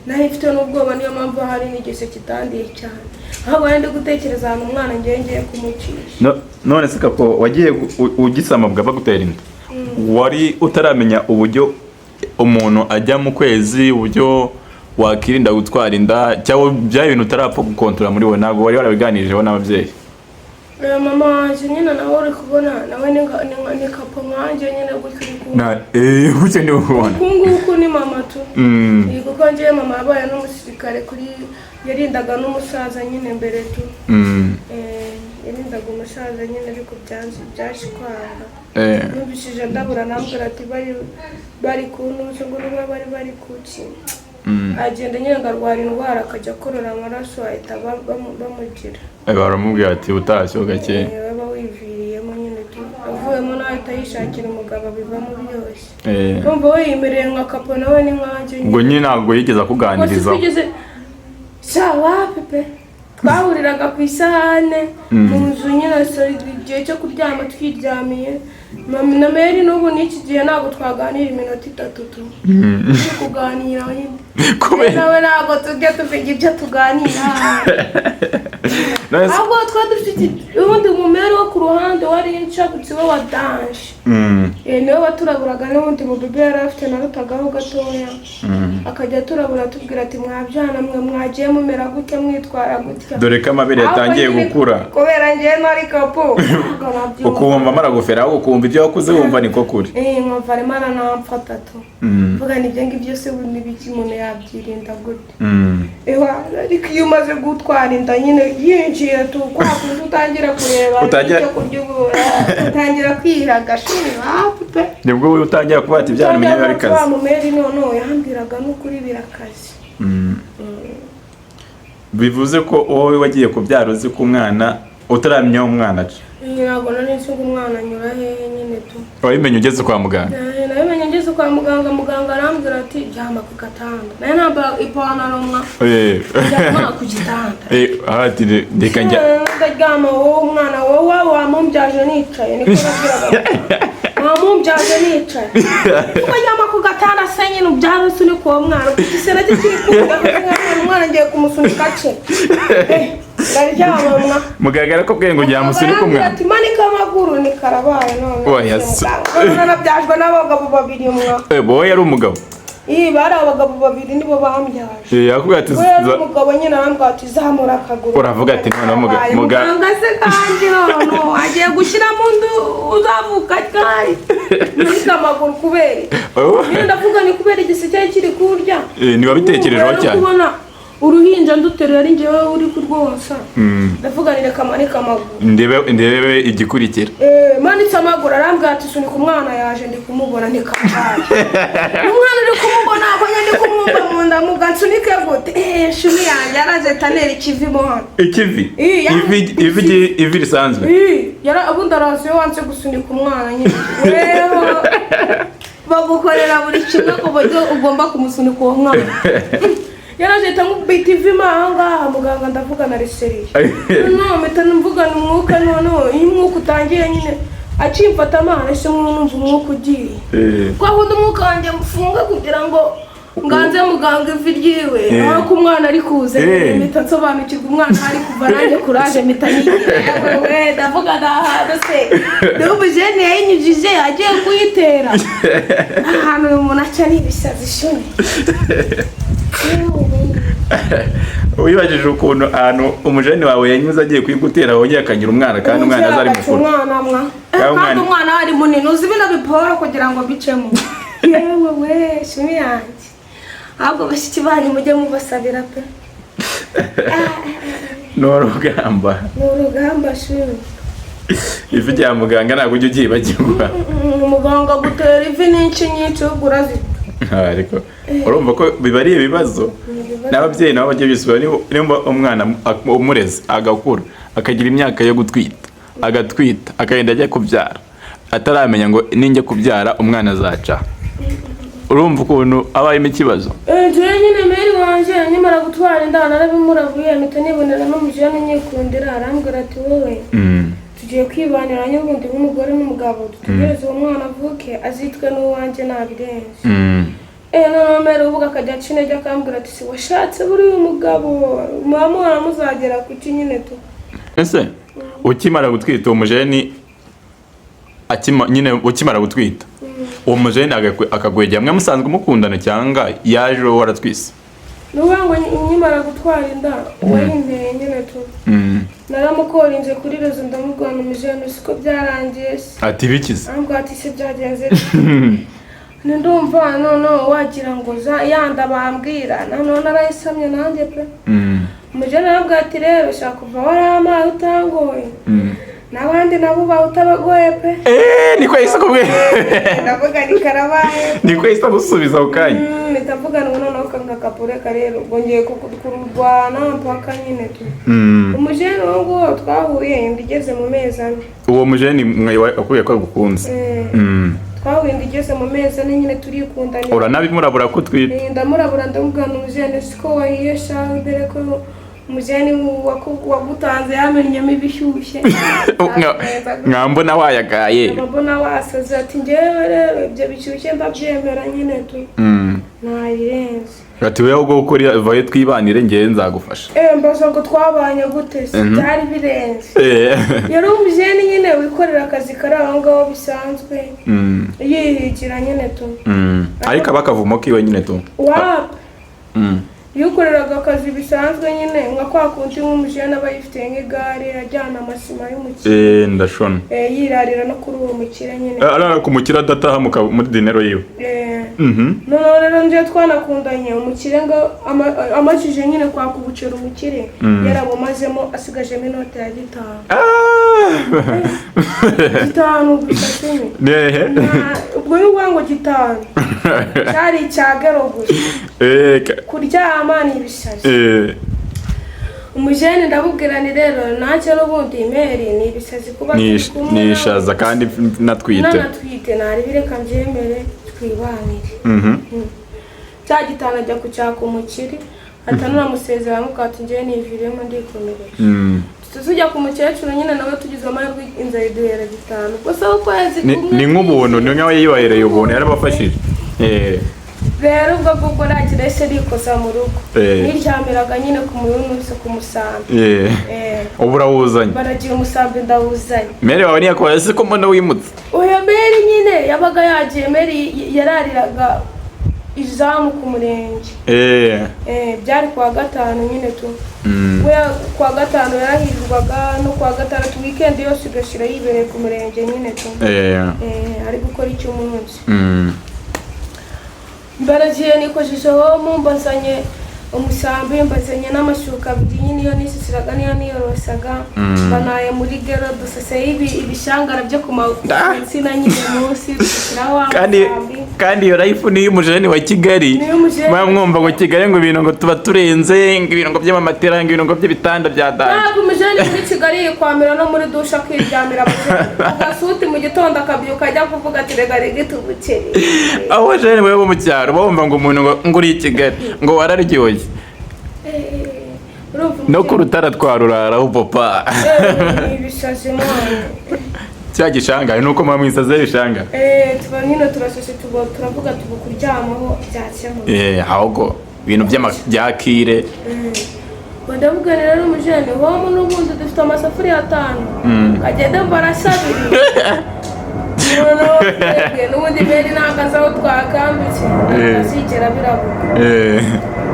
A: naho mfite n'ubwoba niyo mpamvu hari n'igise kitandiye cyane aho wenda gutekereza ahantu umwana ngiye kumucisha
B: none se kapo wagiye ugisama bwava gutera inda wari utaramenya uburyo umuntu ajya mu kwezi uburyo wakirinda gutwara inda cyangwa bya bintu utarapfa gukontorora muri wowe ntabwo wari warabiganirijeho n'ababyeyi?
A: Mama wanje nyine nawe uri kubona nawe ni kapo nkanje nyine
B: gutyo ndi kubona
A: nguko ni mama tu kuko ngiye mama yabaye n'umusirikare kuri yarindaga n'umusaza nyine mbere tu yarindaga umusaza nyine ariko byashikwanga nubishije ndabura nambwira ati bari kuntuza ngo niba bari kuki agenda nyine ngarwara indwara akajya akorora amaraso ahita bamugira
B: baramubwira ati utashye gake
A: baba wiviriyemo nyine avuyemo nawe ahita yishakira umugabo bivamo byose kumva we yimereye nka kapo nawe ni nkanjye
B: ngo nyine ntabwo yigeze akuganiriza
A: sawa pepe twahuriraga ku isahane mu nzu nyine igihe cyo kuryama twiryamiye na Mary n'ubu n'iki gihe ntabwo twaganira iminota 3 kuganira nawe ntabwo tujya tuvuga ibyo tuganira ahubwo twadufite ubundi umumero wo ku ruhande wari incagutse we wa danje niwe waturaburaga n'ubundi mu bebe yari afite narutagaho gatoya akajya turabura tubwira ati mwabyana mwe mwagiye mumera gutya mwitwara gutya
B: dore ko amabere yatangiye gukura
A: kubera ngiye nari kapo
B: ukumva maragufera ahubwo ukumva ibyo wakuze wumva niko kuri
A: nkumva arimo aranamfata tu vuga nibyo ngibyo se n'ibiki umuntu yabyirinda gute ariko iyo umaze gutwara inda nyine yinjiye tu kwa kundi utangira kureba icyo kurya utangira kwihaga shuri pe
B: nibwo utangira kuba ati byana menya bari kazi
A: mu Mary none yambiraga n'ukuri birakazi
B: bivuze ko wowe wagiye kubyara uzi ko umwana utaramenya umwana aca
A: ntabwo nari nzi ngo umwana anyura hehe nyine tu
B: wabimenye ugeze kwa muganga?
A: nabimenye ngeze kwa muganga arambwira ati jyama ku gatanda nayo namba ipantaro mwa jyama ku gitanda
B: ati ndeka njya
A: ndaryama wowe umwana wowe wamumbyaje nicaye niko nabwiraga wamumbyaje nicaye kuko jyama ku gatanda se nyine ubyara se ni kuwo mwana igisera kiri kuvuga umwana ngiye kumusunika cye ndaryama
B: muganga ko bwenge ujya musunika umwana
A: ati manika amaguru ni karabaye none
B: oyas
A: nabyajwe n'abagabo babiri mwa
B: boye yari umugabo
A: bari abagabo babiri nibo bambyaje
B: yakubwira ati
A: umugabo nyine arambwira ati zamura akaguru
B: uravuga ati none
A: muganga se kandi none agiye gushyira mu ndu uzavuka cyari manika amaguru kubera nyine ndavuga ni kubera igiseke kiri kurya
B: ni wabitekerejeho cyane
A: uruhinja nduterura ari njyewe uri kurwonsa ndavuga ni reka manika amaguru
B: ndebe igikurikira
A: manitse amaguru arambwira ati sunika umwana yaje ndi kumubona ntikambaye umwana uri kumubona ako ndi kumwumva mu nda mugansunike gute shumi yanjye yaraje tanera ikivi mo hano
B: ikivi ivi risanzwe
A: ubundi araziyo wanse gusunika umwana nyine weho bagukorera buri kimwe ku buryo ugomba kumusunika uwo mwana yaraje tamubita ivi mahanga muganga ndavuga na reseri mpita mvugana umwuka none iyo umwuka utangiye nyine acimfata amana ese mwumva umwuka ugiye kwa wundi umwuka wanjye mufunga kugira ngo nganze muganga ivi ryiwe aho ko umwana ari kuze mpita nsobanukirwa umwana ari kuva nanjye kuraje mpita nigira ndavuga ndahantu se n'ubu jene yayinyujije agiye kuyitera ahantu uyu muntu aca n'ibisazi shoni
B: wibajije ukuntu ahantu umujeni wawe yanyuze agiye kwigutera wongeye akagira umwana kandi umwana azari mukuru
A: kandi umwana ari munini uzi bino biporo kugira ngo bicemo yewe we shimi yanjye ahubwo bashiki banyu mujye mubasabira pe
B: ni urugamba
A: shimi
B: ivi rya muganga ntabwo ujya ugibagirwa
A: umuganga gutera ivi n'inshi nyinshi urazita
B: ariko urumva ko biba ari ibibazo n'ababyeyi nabo bajya bisubira niba umwana umureze agakura akagira imyaka yo agatwita akagenda ajya kubyara ataramenya ngo ninjye kubyara umwana azaca urumva ukuntu aba arimo ikibazo
A: njyewe nyine Mary wanjye nyamara gutwara inda narabimurabuye mpita nibonera n'umujene nyikundira arambwira ati wowe tugiye kwibanira n'ubundi nk'umugore n'umugabo dutegereze uwo mwana avuke azitwe n'uwanjye nabirenze none Mary uvuga akajya aca intege akambwira ati si washatse buriya umugabo mwamuhora muzagera ku ki nyine tu
B: ese ukimara gutwita uwo mujeni nyine ukimara gutwita uwo mujeni akagwegera mwe musanzwe mukundana cyangwa yaje waratwise
A: nubango nyimara gutwara inda wayinteye nyine tu naramukorinze kuri rezo ndamubwira umujene siko byarangiye
B: ati bikize
A: ambwa ati se byagenze ndumva none wagira ngo yanda bambwira none narayisamye nanjye pe umujene arambwira ati rero shaka kuva waramaye utangoye n'abandi nabo bawutabagoye pe
B: niko yahise kubwe
A: ndavuga ni karabaye
B: niko yahise gusubiza ako kanya
A: nitavuga ngo noneho kakapureka rero bongeye kurwana mpaka nyine tu umujene wo twahuye ndigeze mu mezi ane
B: uwo mujene wakuye ko gukunze
A: twahuye ndigeze mu mezi ane nyine turikundana
B: uranabimurabura ko twite
A: ndamurabura ndamubwira umujene siko wahiye shaho dore ko umujene wagutanze yamenyemo ibishyushye
B: mwambona wayagaye
A: mbona wasaze ati njyewe rero ibyo bishyushye ndabyemera nyine tu nayirenze
B: ati wewe ubwo ukora vaye twibanire ngiye nzagufasha
A: mbaza ngo twabanye gute se byari birenze yari umujene nyine wikorera akazi kari aho ngaho bisanzwe yihigira nyine tu
B: ariko abakavumo kiwe nyine tu
A: yukoreraga akazi bisanzwe nyine nka kwa kundi nk'umujene aba yifitiye nk'igare ajyana amasima y'umukire
B: ndashona
A: yirarira no kuri uwo mukire nyine
B: arara ku mukire adataha muri dinero yiwe
A: none rero nje twanakundanye umukire ngo amajije nyine kwaka ubucera umukire yarabumazemo asigajemo inote ya 5 5 gusa nyine ubwo y'ubwo ngo 5 cyari icyagero gusa kuryama ni ibisazi umujene ndabubwira ni rero ntacyo n'ubundi imeri ni ibisazi kuba
B: nishaza kandi natwite
A: nari bireka mbyemere twibanire cya 5 ajya kucyaka umukire atanura musezerano ukati njye niviremo ndikomereje tuzujya ku mukecuru nyine nawe tugize amahirwe inzara iduhera 5 gusa ukwezi kumwe
B: ni nk'ubuntu ni nkawe yibahereye ubuntu yarabafashije
A: rero ubwo nakirese rikosa mu rugo niryamiraga nyine ku muyunuse ku musambi
B: ubu urawuzanye
A: baragiye umusambi ndawuzanye
B: mere wawe niyakora se ko mbona wimutse
A: oya meri nyine yabaga yagiye meri yarariraga izamu ku murenge byari kwa 5 nyine tu we kwa 5 yarahirwaga no kwa 6 weekend yose igashira yibereye ku murenge nyine tu ari gukora icyo umunsi mbaragiye nikojejeho mumbazanye umusambi mbazanye n'amashuka abiri nyine iyo nisisiraga niyo niyorosaga banaye muri gero dusese ibishangara byo ku insina nyine munsi dushyiraho
B: kandi iyo life ni y'umujene wa Kigali mwumva ngo Kigali ngo ibintu ngo tuba turenze ngo ibintu ngo by'amamatera ngo ibintu ngo by'ibitanda bya danje
A: ntabwo umujene muri Kigali yikwamira no muri dusha kwiryamira agasuti mu gitondo akabyuka ajya kuvuga ati rega rigitubukeye
B: aho jene wewe mu cyaro bumva ngo umuntu ngo uri Kigali ngo wararyoye no ku rutara twaruraraho papa
A: ibisazi mwana
B: cya gishanga nuko mama mwisaze bishanga
A: tuba nyine turashashe turavuga tubukuryamaho byakemuye
B: ahubwo ibintu by'akire
A: ndavuga rero umujene wowe n'ubundi dufite amasafuriya 5 agenda barasabira n'ubundi meri nakazaho twakambitse azigera birabuka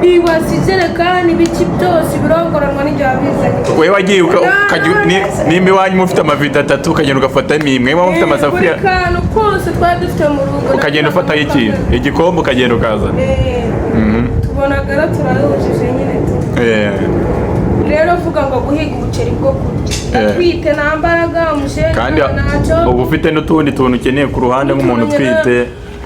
A: iwasizerekani biki byose birongoranwa n'ijabizanye
B: wewe wagiye nimba iwanyu mufite amavida 3 ukagenda ugafata imwe mwe mufite amasafuriya
A: kantu kose twari dufite mu rugo
B: ukagenda ufata ikintu igikombe ukagenda ukaza
A: tubonagara turarujije nyine rero uvuga ngo guhiga ubuceri bwo kurya twite nambaraga umujene
B: kandi ubu ufite n'utundi tuntu ukeneye ku ruhande nk'umuntu utwite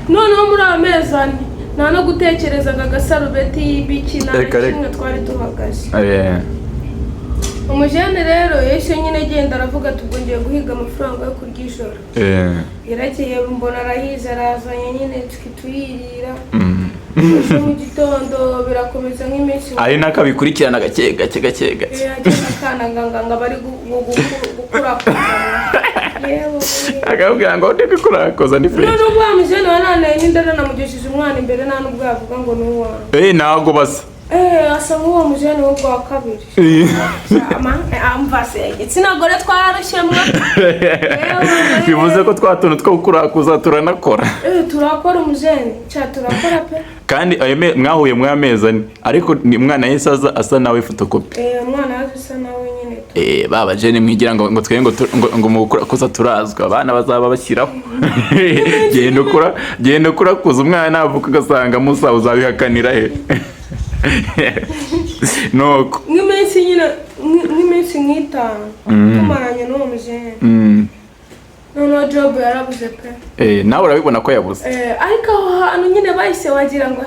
A: noneho muri amezi ane nta no gutekerezaga agasarubeti y'ibiki nta kimwe twari duhagaze umujene rero yeshe nyine agenda aravuga tubwo ngiye guhiga amafaranga yo kurya ijoro yarakeye mbona arahize arazanye nyine tukituyirira mu gitondo birakomeza nk'iminsi
B: ari nakabikurikirana gake
A: akana bari gukura
B: akabwira ngo ndi bikurakoza ndi fresh
A: none ubwo amujene wanane n'indara namugesheje umwana imbere nta nubwo yavuga ngo nuwa
B: ntago basa
A: asa nk'uwo mujene wo kwa kabiri. Amvase igitsina gore twararushyemwe.
B: Bivuze ko twatuntu two kurakuza turanakora.
A: Turakora umujene, turakora pe.
B: Kandi ayo mwahuye mwamezani ariko ni mwana yese asa nawe photocopy.
A: Umwana asa nawe nyine.
B: Baba jene mwigira ngo twenge ngo mu kurakuza turazwa abana bazaba bashyiraho. Genda kurakuza umwana navuka gasanga musa uzabihakanira he. Nuko
A: nk'iminsi nyine nk'iminsi nk'itanu tumaranye n'uwo mujene noneho job yarabuze pe.
B: Nawe urabibona ko yabuze.
A: Ariko aho hantu nyine bahise wagira ngo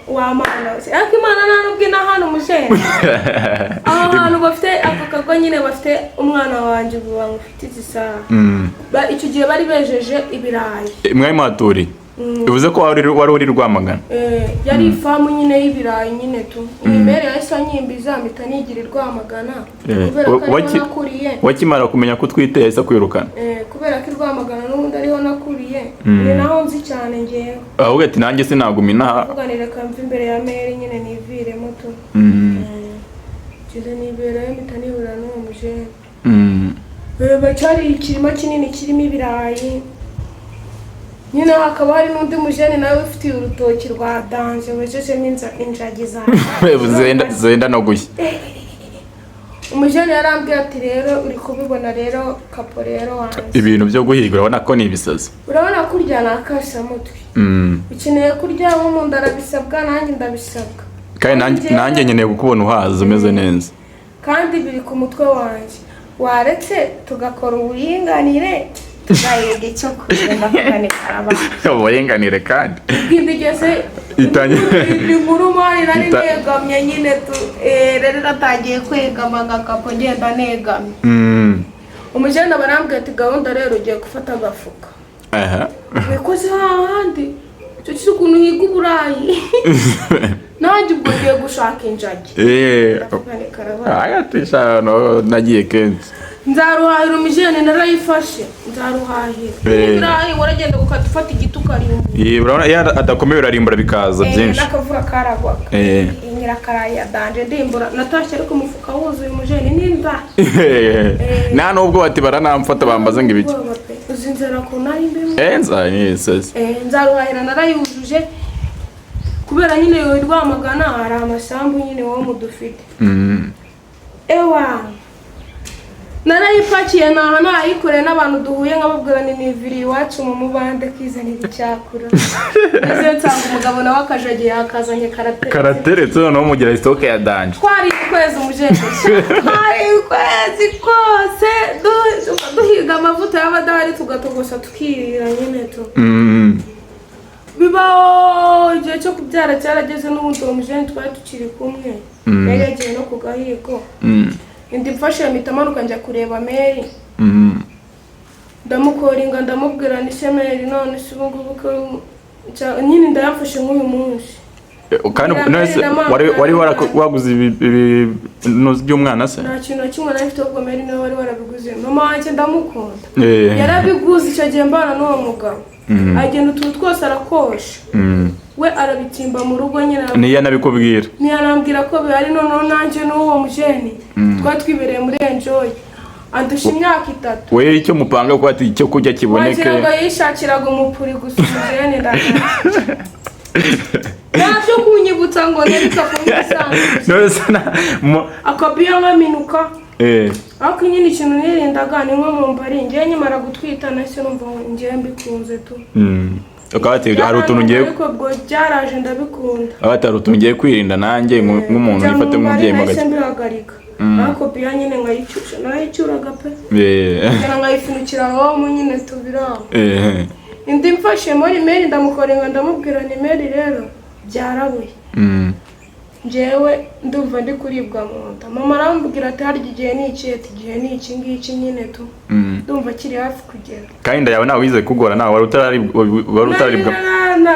A: wamana ariko Imana nta nubwo ina hano mujene aho hantu bafite ako kago nyine bafite umwana wanjye ubu bamufite isaha icyo gihe bari bejeje ibirayi
B: mwayi maturi. Bivuze ko wari uri Rwamagana.
A: Yari ifamu nyine y'ibirayi nyine tu imbere yahise anyimbiza mpita nigira Rwamagana kubera ko ariho nakuriye.
B: Wakimara kumenya ko twite yahise kwirukana.
A: Kubera ko Rwamagana n'ubundi ariho nakuriye ni naho nzi cyane ngewe.
B: Ahubwo ati nanjye sinagumina
A: kuganira kamva imbere ya meri nyine niviremo tu kize niberayo mpita nibura n'uwo mujene. Bacyari ikirima kinini kirimo ibirayi nyine hakaba hari n'undi mujene nawe ufite urutoki rwa danje wejejemo injagi zawe
B: zenda no gushya.
A: Umujene yarambwiye ati rero uri kubibona rero kapo rero wanjye
B: ibintu byo guhiga urabona ko ni ibisazi.
A: Urabona kurya nakasha mutwe. Ukeneye kurya wo mu ndarabisabwa nanjye ndabisabwa.
B: Kandi nanjye nkeneye kukubona uhaza umeze neza.
A: Kandi biri ku mutwe wanjye. Waretse tugakora uburinganire tuzayiga icyo kugenda kuganira abantu.
B: Uburinganire kandi.
A: Bwindigeze inkuru mari nari negamye nyine tu rero natangiye kwegama ngakapo ngenda negamye. Umujene barambwiye ati gahunda rero ugiye gufata agafuka. Bikoze hahandi cyo cyo ukuntu higa uburayi. Nanjye ubwo ngiye gushaka injagi.
B: Ayatisha no nagiye kenshi.
A: Nzaruhahira umujene narayifashe nzaruhahira. Ibirayi waragenda ukadufata igiti ukarimba.
B: Urabona ya adakomeye urarimbura bikaza byinshi.
A: Nakavura karagwaga. Nyirakarayi yadanje ndimbura natashye ariko umufuka wuzuye umujene n'inda. Nta nubwo bati baranamfata bambaza ngo ibiki. Uzinzera ko nari mbimo. Nzaruhahira narayujuje kubera nyine yo Rwamagana hari amasambu nyine wo mudufite. Ewa narayipakiye naha nayikore n'abantu duhuye nkababwira ni niviri iwacu mu mubande kwizanira icyakura. Ese nsanga umugabo nawe akajagiye yakazanye
B: karateretse noneho mugira stoke ya danje.
A: Twari kwezi umujene. Twari kwezi kose duhiga amavuta y'abadari tugatogosha tukirira nyine to. Bibaho igihe cyo kubyara cyarageze n'ubundi uwo mujene twari tukiri kumwe. Yagiye no kugahigo. Indi mfashe mitamanuka njya kureba meri. Ndamukoringa ndamubwira ni semeri none subungubu ko nyine ndayafashe nk'uyu munsi.
B: Kandi wari waguze ibintu by'umwana se?
A: Nta kintu kimwe nafite ubwo meri nawe wari warabiguze. Mama wanjye ndamukunda. Yarabiguze icyo gihe mbana n'uwo mugabo. Agenda utuntu twose arakosha. We arabitimba mu rugo nyine.
B: Niya nabikubwira.
A: Niya nambwira ko bihari noneho nanjye n'uwo mujene. Twatwibereye muri enjoy. Andusha imyaka 3.
B: We icyo mupanga ko ati icyo kurya kiboneke.
A: Wagira ngo yishakiraga umupuri gusa mujene ndashaka. Nacyo kunyibutsa ngo nerika kumwisanga. Akabiya nkaminuka. Ako nyine ikintu nirindaga ni nko mu mbari ngiye nyimara gutwita nase numva ngiye mbikunze tu.
B: Ukati hari utuntu ngiye
A: ariko bwo byaraje ndabikunda.
B: Abatari utuntu ngiye kwirinda nanjye nk'umuntu yifate nk'umubyeyi mu gace.
A: Ako biya nyine ngayicyusha nayicyuraga pe. Ngira ngayifunukira aho mu nyine tubiraho. Indi mfashe muri meri ndamukorenga ndamubwira ni meri rero byarabuye. Jewe ndumva ndi kuribwa mu nda. Mama arambwira ati harya igihe ni iki ati igihe ni iki ngiki nyine tu. Ndumva kiri hafi kugera.
B: Kandi yawe nawe wize kugora nawe wari utararibwa.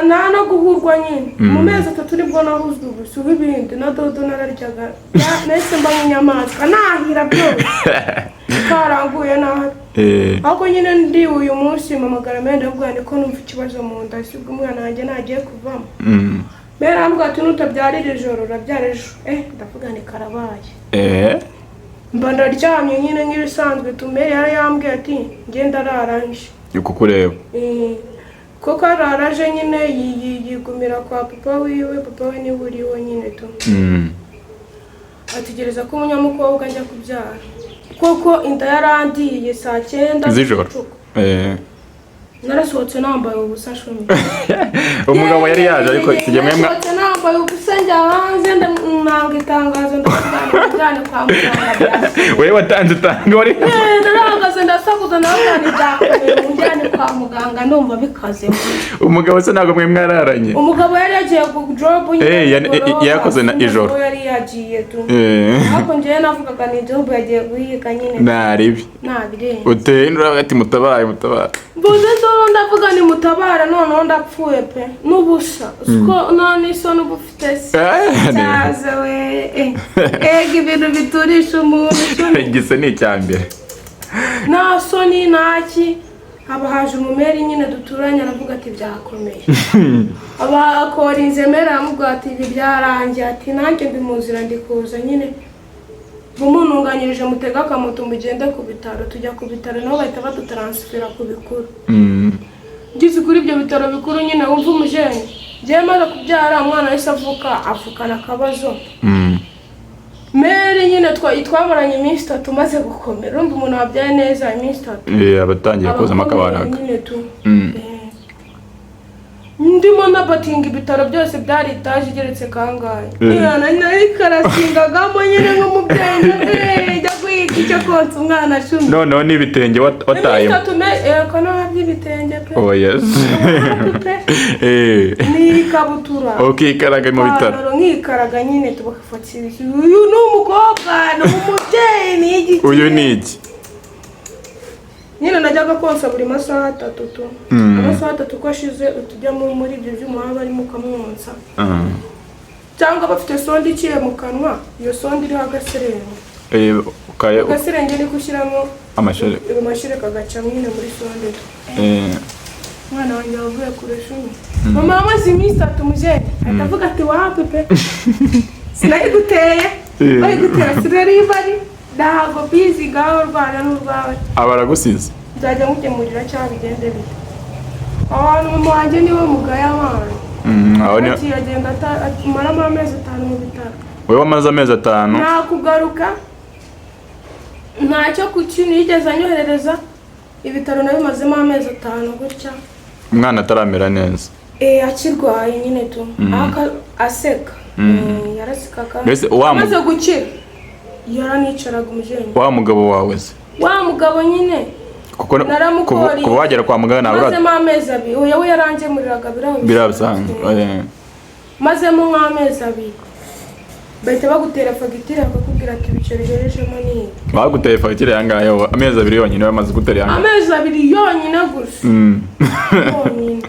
A: Na no guhurwa nyine. Mu mezi 3 nibwo nahuzwe ubusubi bindi na dodo nararyaga. Nese mba nk'inyamaswa nahira byose. Karanguye naho. Ako nyine ndi uyu munsi mama garamende ndabwira ko numva ikibazo mu nda sibwo umwana wanjye nagiye kuvamo. mbere ambwa ati nutabyarira ijoro urabyara ejo ndavuga ni karabaye mba ndaryamye nyine nk'ibisanzwe tumere yari yambwiye ati ngenda araranje
B: yuko kureba
A: kuko araraje nyine yigumira kwa papa wiwe niwe uriwe nyine tu ategereza ko umunyamukobwa ajya kubyara kuko inda yarandiye saa 9
B: z'ijoro
A: narasohotse nambaye ubusa shumi
B: umugabo yari yaje ariko tujyemwe
A: narasohotse nambaye ubusa njya hanze nanga itangazo ndajyana kwa muganga
B: wewe watanze utanga wari
A: narahagaze ndasakuza nabandi byakomeye njyane kwa muganga ndumva bikaze
B: umugabo se ntabwo mwe mwararanye
A: umugabo yari yagiye ku job
B: yakoze na ijoro
A: yari yagiye tu ariko njye navugaga ni job yagiye guhiga nyine
B: naribi uteye ndura ati mutabaye
A: mbuze ndoro ndavuga ni mutabara noneho ndapfuye pe n'ubusa uko none isoni ubufite cyaze we ibintu biturisha umuntu
B: igise ni icyambere
A: nta soni ntaki haba haje umumeri nyine duturanye aravuga ati byakomeye aba akora inzemera aramubwira ati ibi byarangiye ati nanjye ndi mu nzira ndi kuza nyine bumununganyirije mutega akamoto mugende ku bitaro tujya ku bitaro nabo bahita badutaransifera ku bikuru ngize kuri ibyo bitaro bikuru nyine wumva umujeni ngiye maze kubyara umwana wese avukana akabazo mere nyine twamaranye iminsi 3 maze gukomera urumva umuntu wabyaye neza iminsi 3
B: abatangiye kozamo akabaraga
A: nyine tu ndimo nabatinga ibitaro byose byari itaje igeretse kangahe nari karasingagamo nyine nk'umubyeyi njya kwiga icyo konsa umwana cumi
B: noneho n'ibitenge watayemo
A: ko by'ibitenge pe
B: oh yes
A: n'ikabutura
B: ukikaraga mu bitaro
A: nkikaraga nyine tubafatira uyu ni umukobwa ni umubyeyi ni igiki
B: uyu ni iki
A: nyine najyaga konsa buri masaha 3 amasaha 3 ko ashize utujya muri ibyo by'umuhanda barimo ukamwonsa cyangwa bafite sonde iciye mu kanwa iyo sonde iriho agaserenge agaserenge ni gushyiramo amashereka agaca nyine muri sonde mwana wanjye wavuye kure shumi mama amaze iminsi 3 mujeni atavuga ati wapi pe sinayiguteye bayigutera sirari bari ntabwo bizi gaho rwanda n'urwawe
B: abaragusize
A: nzajya mukemurira cyangwa bigende bite abantu mama wanjye niwe mugaya abana ati agenda amaramo amezi 5 mu bitaro
B: wewe wamaze amezi 5
A: nta kugaruka ntacyo kukintu yigeze anyoherereza ibitaro nabimazemo amezi 5 gutya
B: umwana ataramera neza
A: akirwaye nyine tu aseka yarasikaga amaze gukira yaranicaraga umujeni
B: wa mugabo wawe se
A: wa mugabo nyine
B: kuko kuba wagera kwa muganga nawe
A: mazemo amezi 2 uyu yarangemuriraga
B: birabisanzwe
A: mazemo nk'amezi 2 bahita bagutera fagitire bakakubwira ati ibiceri herejemo ni
B: baguteye fagitire yangaye amezi 2 yonyine bamaze gutera yangaye
A: amezi 2 yonyine gusa yonyine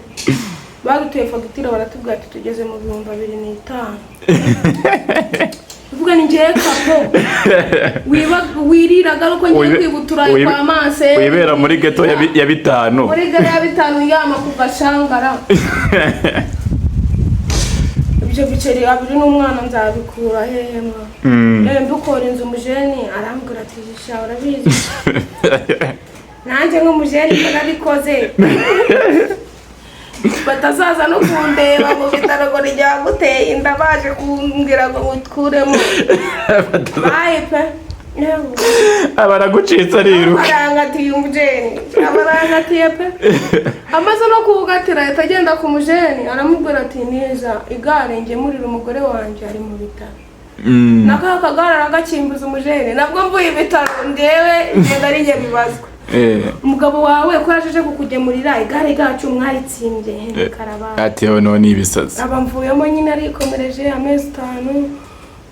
A: baguteye fagitire baratubwira ati tugeze mu 2005 uvuga ni ngiye kapo wiriraga uko ngiye kwibutura kwa manse
B: wibera muri ghetto ya 5
A: muri ghetto ya 5 yama ku gashangara ibyo biceri 2 n'umwana nzabikura hehe mwa ndukora inzu umujeni arambwira ati sha urabizi nanjye nk'umujeni barabikoze batazaza no kundeba mu bitaro ngo njya guteye inda baje kumbwira ngo utkuremo bayipe
B: abaragucitse rero
A: arangatiye umujeni abarangatiye pe amaze no kugatira atagenda ku mujeni aramubwira ati neza igare ngemurira umugore wanjye ari mu bitaro nakakagara aragakimbuza umujeni nabwo mvuye ibitaro ndewe ngenda ari nge bibazwa umugabo wawe ko yaje kukugemurira igare gacu mwaritsindye karabana
B: ati none ibisazi
A: abamvuyemo nyine arikomereje amezi 5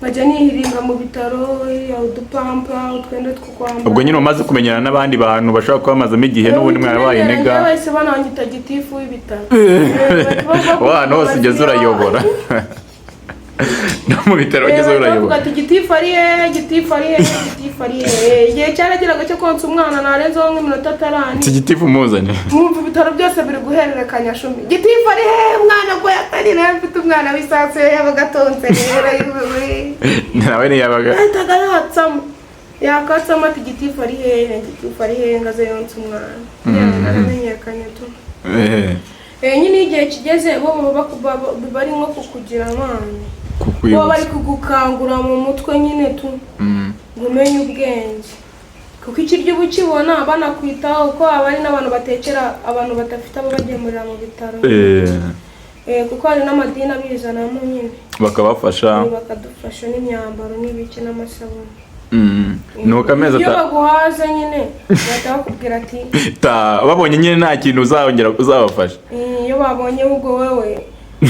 A: bajya nihiringa mu bitaro udupampa utwende tw'ukwambara
B: ubwo nyine umaze kumenyana n'abandi bantu bashobora kuba bamazemo igihe n'ubundi mwarabaye nega
A: wese bananyita gitifu w'ibitaro
B: wa no sigeze urayobora no mu bitaro bageze
A: uravuga ati gitifu ari igihe cyarageraga cyo konsa umwana narenzeho nk'iminota atarani
B: iki gitifu muzane
A: mwumva ibitaro byose biri guhererekanya shumi gitifu ari umwana ko yatarire mfite umwana w'isasu yabaga atonze rero
B: nawe niyabaga
A: ahitaga yakatsamo ati gitifu ari ngaze yonsa umwana yaramenyekanye tu nyine igihe kigeze bo bari nko kukugira amani bo bari kugukangura mu mutwe nyine tu ngo umenye ubwenge kuko ikiryo uba ukibona banakwitaho kuko haba hari n'abantu batekera abantu badafite abo bagemurira mu bitaro kuko hari n'amadini abizanamo nyine
B: bakabafasha
A: bakadufasha n'imyambaro n'ibiki n'amasabune
B: nuko amezi
A: iyo baguhaze nyine bahita bakubwira ati
B: babonye nyine nta kintu uzongera uzabafasha
A: iyo babonye ubwo wewe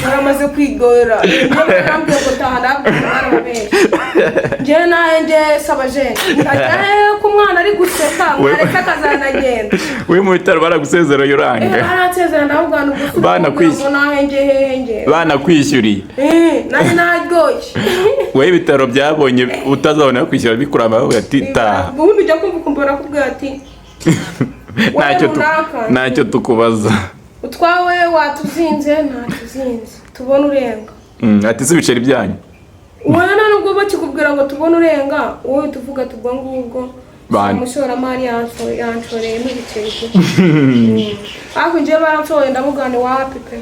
A: baramaze kwigora iyo barambwiye ngo taha ndabwira umwana wabeshye njyewe nawe njye saba jene ko umwana ari guseka mwareka akazanagenda
B: we mu bitaro baragusezereye uranga
A: baransezera ndabwira ngo
B: banakwishyura
A: nawe njye
B: banakwishyuriye
A: nari naryoshye
B: we ibitaro byabonye utazabona kwishyura bikuramba bavuga ati taha
A: ubundi ujya kumva ukumva barakubwira ati
B: ntacyo tukubaza
A: utwawe watuzinze ntatuzinze tubone urenga
B: ati si ibiceri byanyu
A: ubona nubwo bakikubwira ngo tubone urenga wowe tuvuga tubwo ngubwo umushoramari yanshoreyemo ibiceri ariko njyewe baransohoye ndamugane wapi pe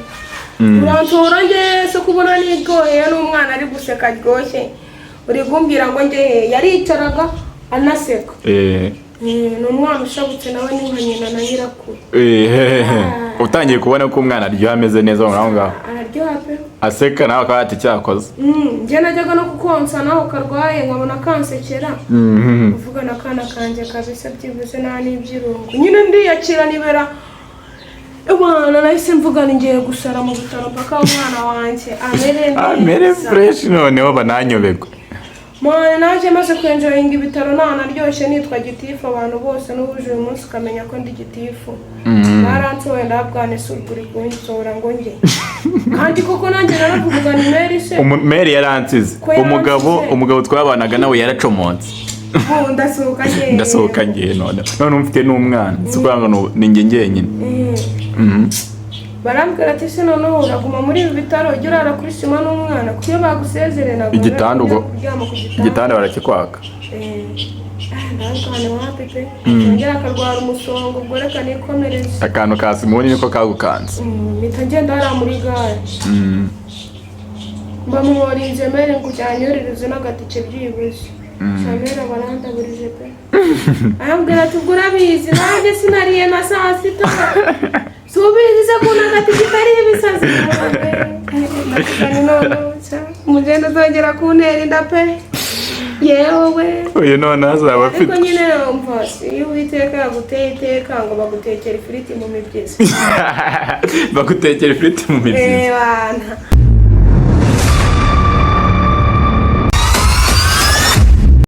A: uranshora njye se kubona niryoheye n'umwana ari guseka aryoshye uri kumbwira ngo njye yaricaraga anaseka ni umwana ushabutse nawe ni nka nyina na nyirakuru
B: utangiye kubona ko umwana aryoha ameze neza aho ngaho
A: araryoha pe
B: aseka nawe akaba ati cyakoze
A: njye najyaga no kukonsa nawe karwaye nkabona kansekera uvuga na kana kanjye kabisa byibuze nta n'ibyirungu nyine ndiyakira nibera umwana nahise mvuga ngiye gusara mu bitaro mpaka umwana wanjye
B: amere fresh noneho bananyobegwa
A: mwana naje maze kwenjoyinga ibitaro nanaryoshye nitwa gitifu abantu bose n'ubuje uyu munsi ukamenya ko ndi gitifu baransohoye ndabwane suruguri kunsora ngo njye kandi koko nanjye naravuga ni Mary se
B: Mary yaransize umugabo twabanaga nawe yaracomotse ndasohoka ngiye none mfite n'umwana sikwanga ni njye ngenyine
A: barambwira ati se noneho uraguma muri ibi bitaro ujya urara kuri sima n'umwana kuko iyo bagusezerera ntabwo
B: igitanda barakikwaka
A: ndabwana wapi pe yongera akarwara umusongo ubwo reka nikomereze
B: akantu ka simoni niko kagukanze
A: mpita ngenda hariya muri gare bamuhorinze mere ngo ujyanyorereze n'agatike byibuze Samira barandaburije pe arambwira ati ubwo urabizi nanjye sinariye na saa sita subizi se kuna gatike kari ibisazi mugenda uzongera kuntera inda pe yewe
B: uyu none azaba afite
A: ariko nyine numva iyo Uwiteka yaguteye iteka ngo bagutekera ifiriti mu mibyizi
B: bagutekera ifiriti mu mibyizi
A: bana